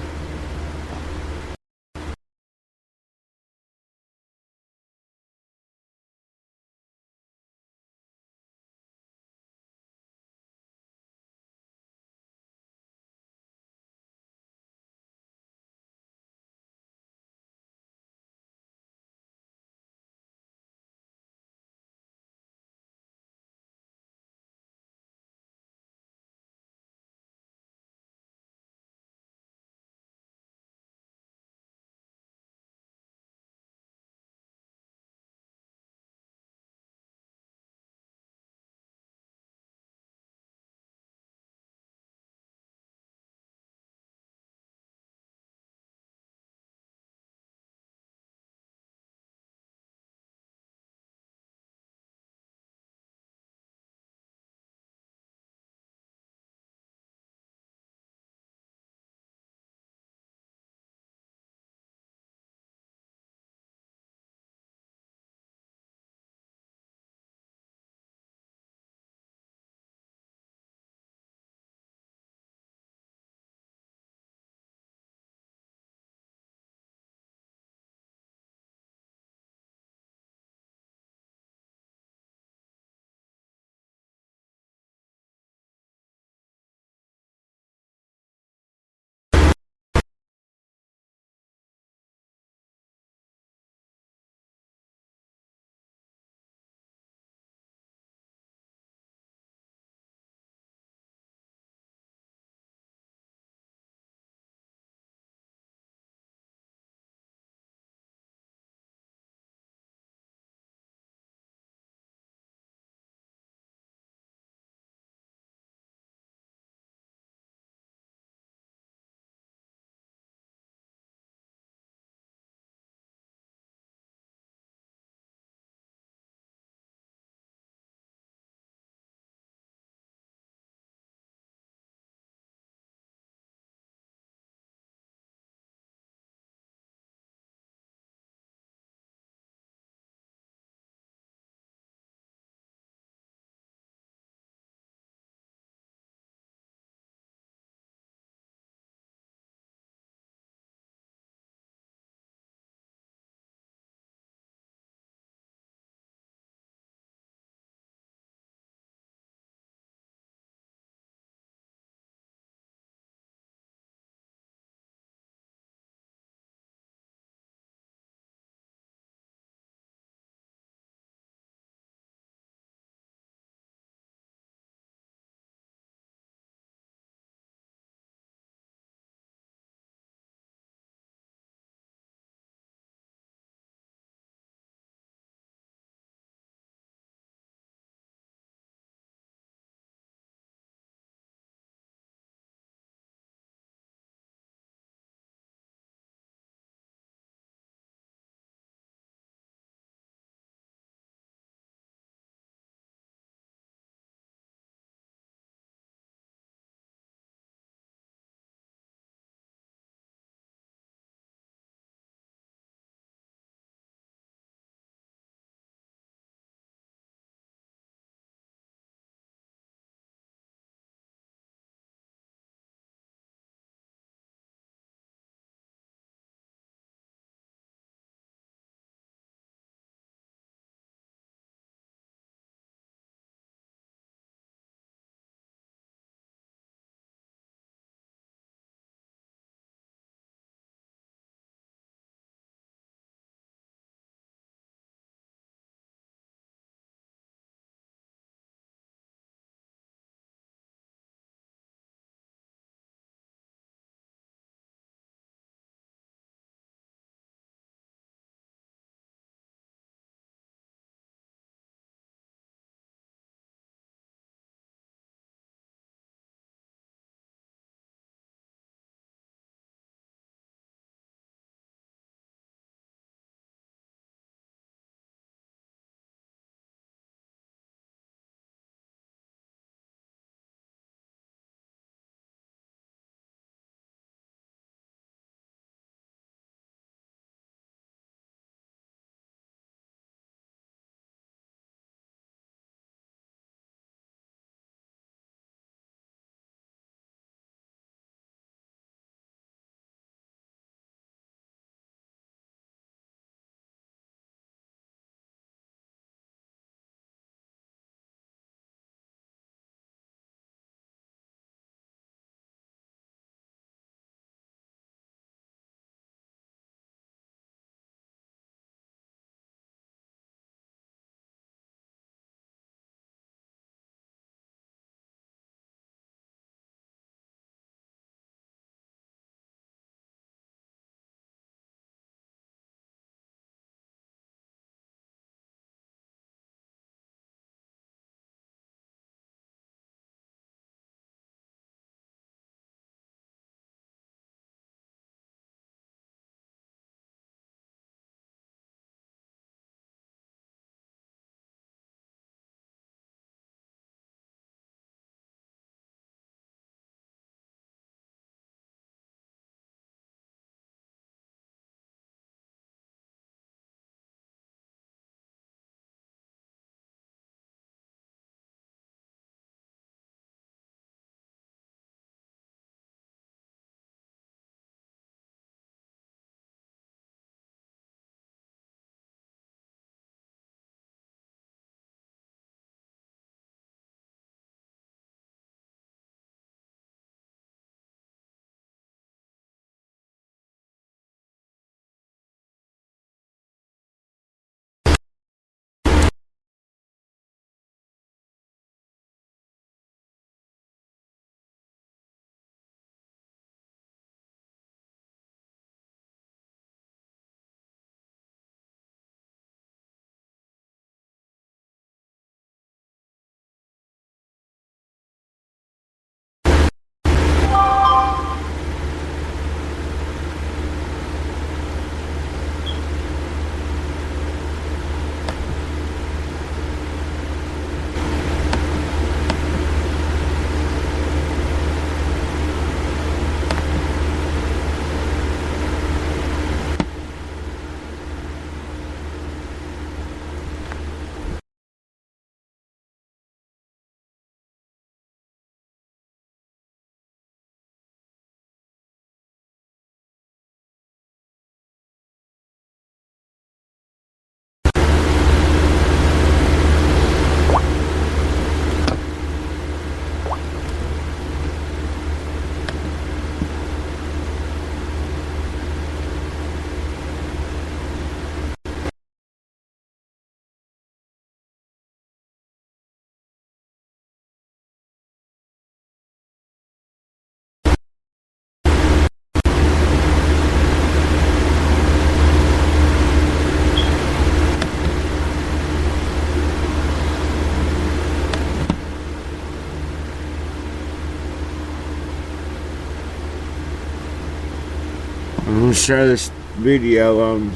I'm gonna share this video on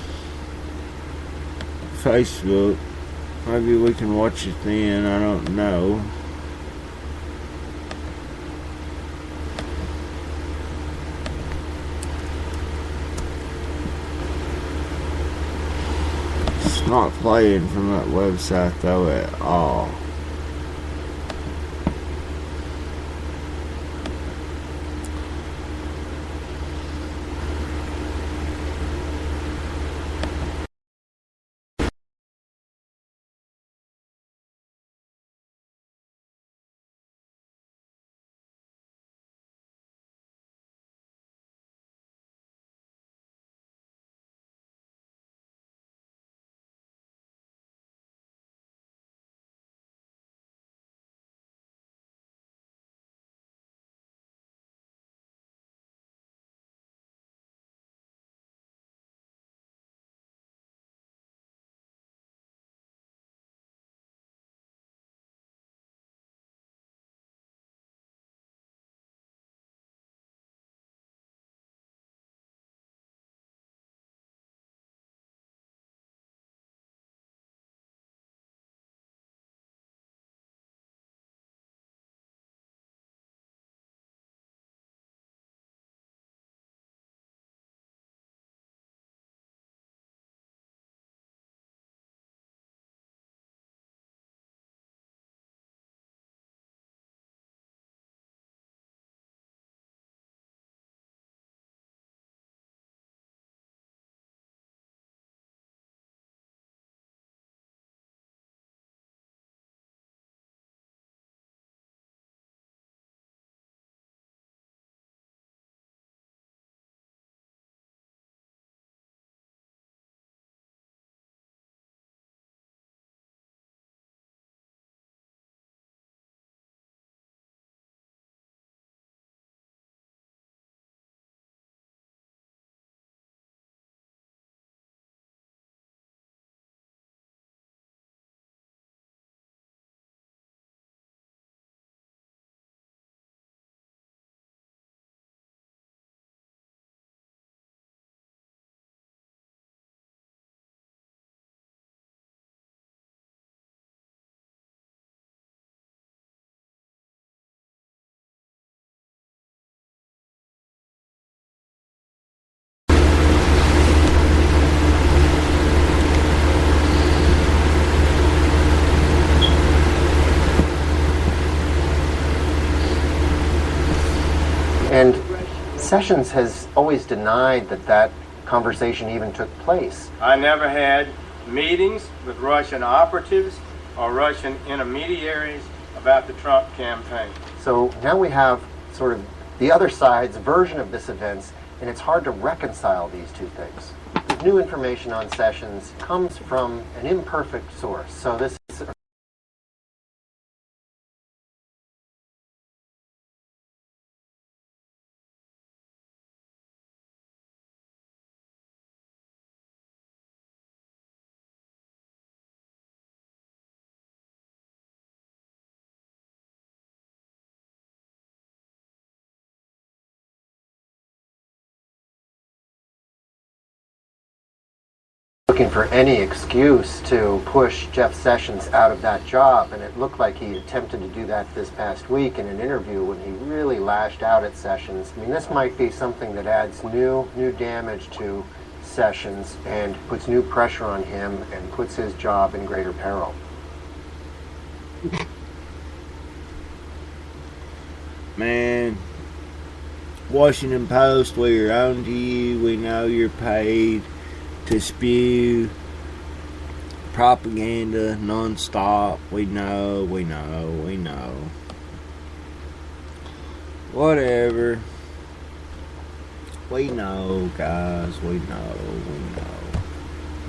Facebook. Maybe we can watch it then, I don't know. It's not playing from that website though at all. And Sessions has always denied that that conversation even took place. I never had meetings with Russian operatives or Russian intermediaries about the Trump campaign. So now we have sort of the other side's version of this event, and it's hard to reconcile these two things. The new information on Sessions comes from an imperfect source. So this is looking for any excuse to push Jeff Sessions out of that job, and it looked like he attempted to do that this past week in an interview when he really lashed out at Sessions. I mean, this might be something that adds new damage to Sessions and puts new pressure on him and puts his job in greater peril. Man, Washington Post, we're on to you. We know you're paid to spew propaganda non-stop. We know. Whatever. We know, guys. We know.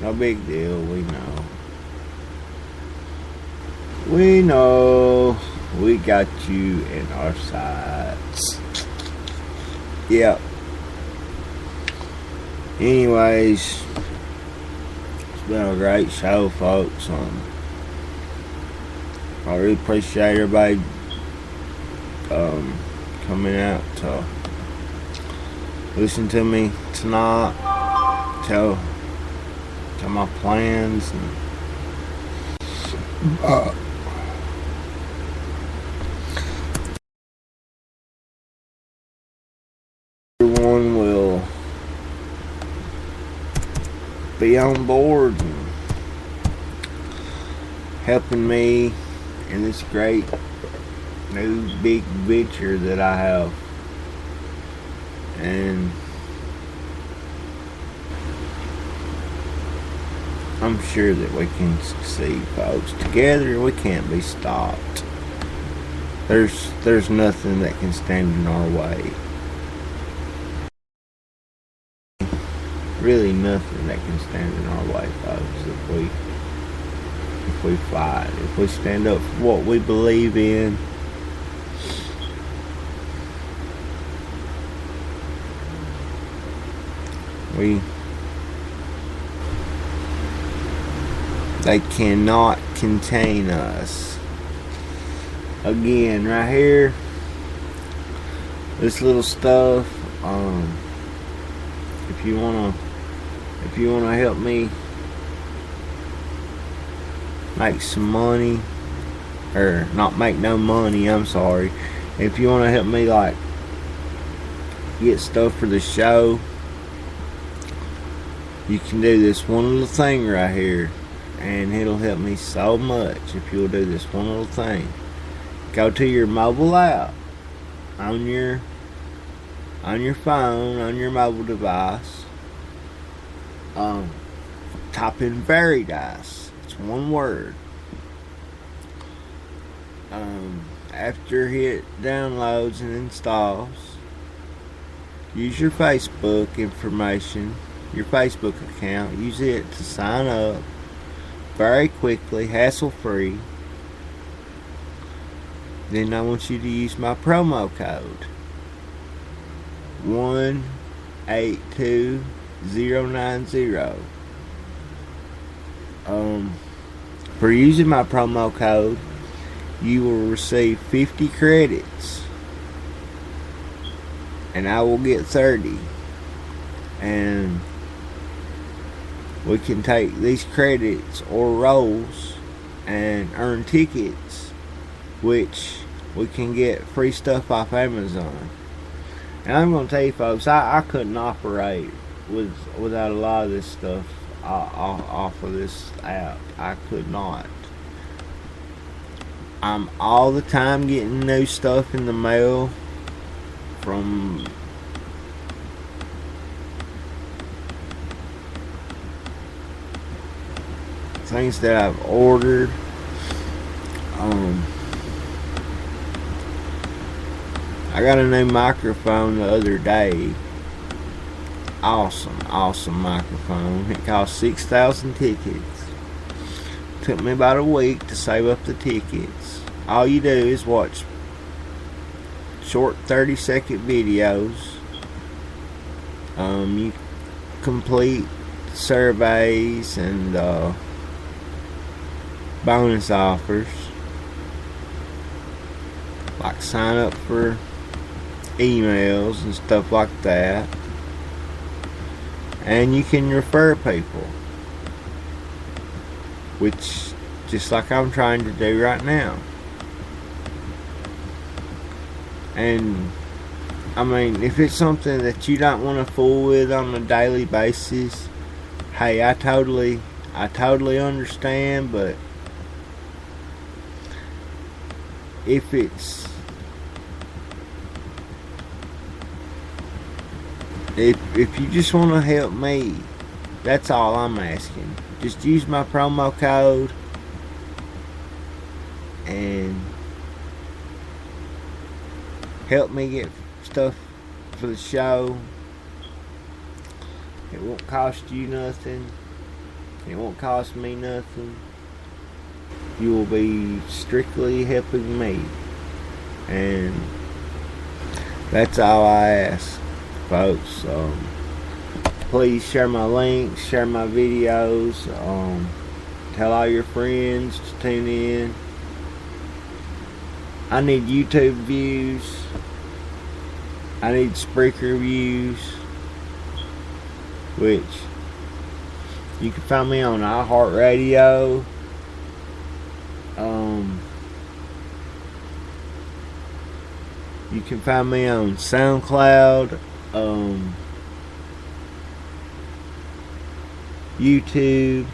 No big deal. We know. We got you in our sights. Yep. Anyways, it's been a great show, folks. I really appreciate everybody coming out to listen to me tonight. Tell my plans. And, everyone will be on board and helping me in this great new big venture that I have. And I'm sure that we can succeed, folks. Together we can't be stopped. There's nothing that can stand in our way. Really nothing that can stand in our way, folks, if we fight, if we stand up for what we believe in. They cannot contain us. Again, right here, this little stuff, if you wanna help me make some money, or not make no money, I'm sorry. If you wanna help me like get stuff for the show, you can do this one little thing right here, and it'll help me so much if you'll do this one little thing. Go to your mobile app on your phone, on your mobile device. Type in Veridice. It's one word. After it downloads and installs, use your Facebook information, your Facebook account. Use it to sign up very quickly, hassle-free. Then I want you to use my promo code 182090. For using my promo code, you will receive 50 credits, and I will get 30. And we can take these credits or rolls and earn tickets, which we can get free stuff off Amazon. And I'm going to tell you, folks, I couldn't operate without a lot of this stuff off of this app. I could not. I'm all the time getting new stuff in the mail from things that I've ordered. I got a new microphone the other day. Awesome microphone. It cost 6,000 tickets. Took me about a week to save up the tickets. All you do is watch short 30-second videos. You complete surveys and bonus offers, like sign up for emails and stuff like that, and you can refer people, which just like I'm trying to do right now. And I mean, if it's something that you don't want to fool with on a daily basis, hey, I totally understand. But if you just want to help me, that's all I'm asking. Just use my promo code and help me get stuff for the show. It won't cost you nothing. It won't cost me nothing. You will be strictly helping me, and that's all I ask, folks. Please share my links, share my videos, tell all your friends to tune in. I need YouTube views. I need Spreaker views. which you can find me on iHeartRadio. You can find me on SoundCloud, YouTube,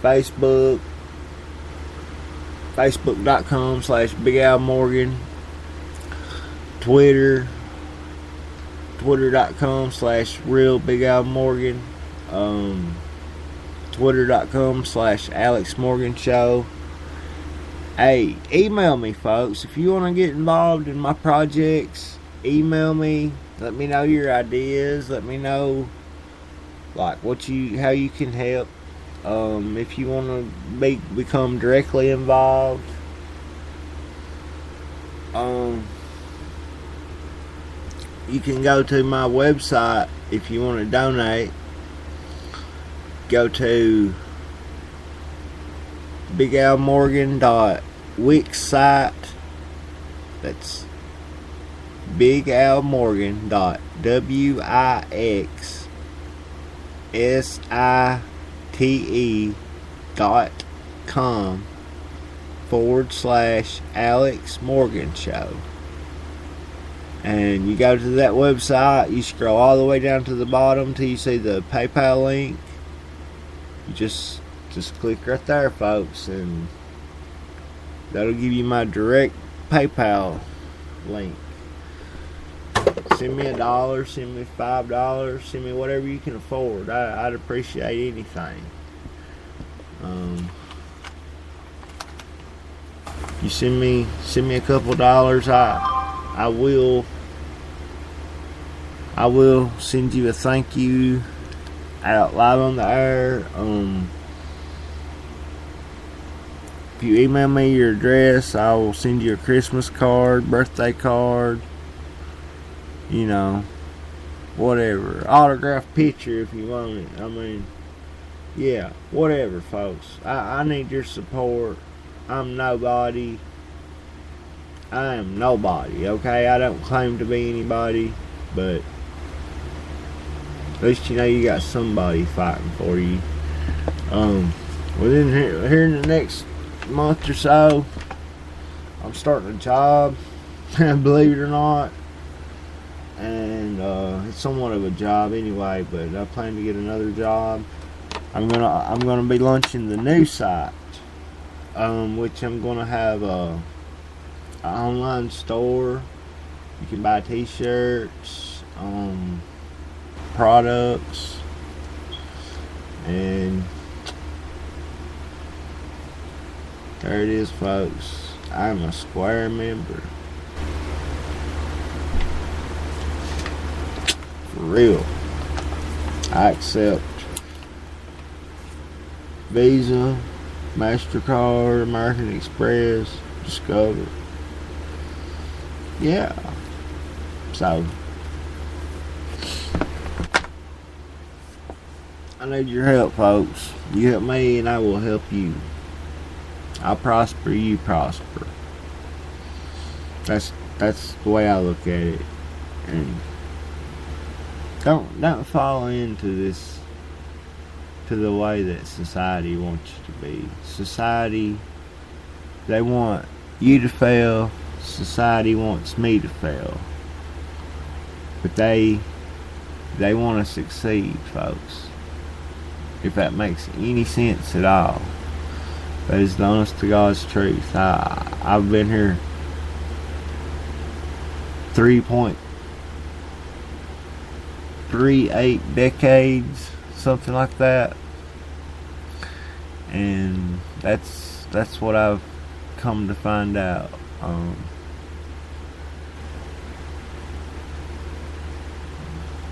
Facebook, Facebook.com/Big Al Morgan, Twitter, Twitter.com/Real Big Al Morgan, Twitter.com/Alex Morgan Show. Hey, email me, folks. If you want to get involved in my projects, email me. Let me know your ideas. Let me know, like, how you can help. If you want to become directly involved, you can go to my website if you want to donate. Go to bigalmorgan.wix site. That's bigalmorgan.wixsite.com/Alex Morgan Show. And you go to that website, you scroll all the way down to the bottom till you see the PayPal link. You just click right there, folks, and that'll give you my direct PayPal link. Send me $1, send me $5, send me whatever you can afford. I'd appreciate anything. You send me a couple dollars, I will send you a thank you out live on the air. If you email me your address, I will send you a Christmas card, birthday card, you know, whatever. Autographed picture if you want it. I mean, yeah, whatever, folks. I need your support. I'm nobody. I am nobody, okay? I don't claim to be anybody, but at least you know you got somebody fighting for you. Within here in the next month or so, I'm starting a job, believe it or not, and it's somewhat of a job anyway, but I plan to get another job. I'm gonna be launching the new site, which I'm gonna have an online store. You can buy t-shirts, products, and there it is, folks. I'm a Square member. For real. I accept Visa, MasterCard, American Express, Discover. Yeah. So I need your help, folks. You help me and I will help you. I prosper, you prosper. That's the way I look at it. And don't fall into this, to the way that society wants you to be. Society, they want you to fail. Society wants me to fail. But they want to succeed, folks. If that makes any sense at all. That is the honest to God's truth. I've been here 3.38 decades, something like that, and that's what I've come to find out.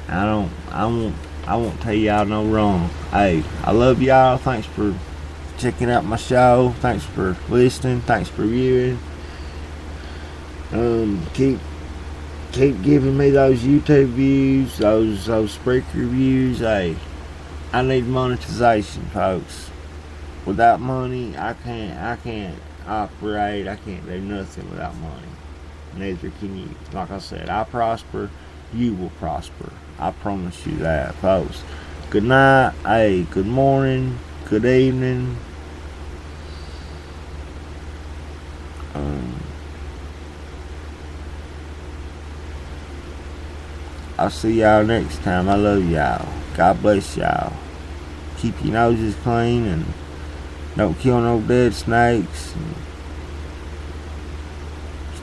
I won't tell y'all no wrong. Hey, I love y'all. Thanks for checking out my show. Thanks for listening. Thanks for viewing. Keep giving me those YouTube views, those Spreaker views. Hey, I need monetization, folks. Without money, I can't operate. I can't do nothing without money. Neither can you. Like I said, I prosper, you will prosper. I promise you that, folks. Good night, hey, good morning, good evening. I'll see y'all next time. I love y'all. God bless y'all. Keep your noses clean and don't kill no dead snakes. And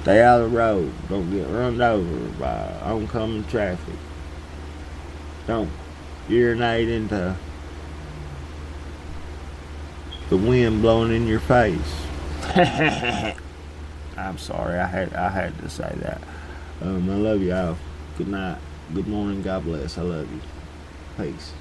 stay out of the road. Don't get run over by oncoming traffic. Don't urinate into the wind blowing in your face. I'm sorry, I had to say that. I love y'all. Good night. Good morning. God bless. I love you. Peace.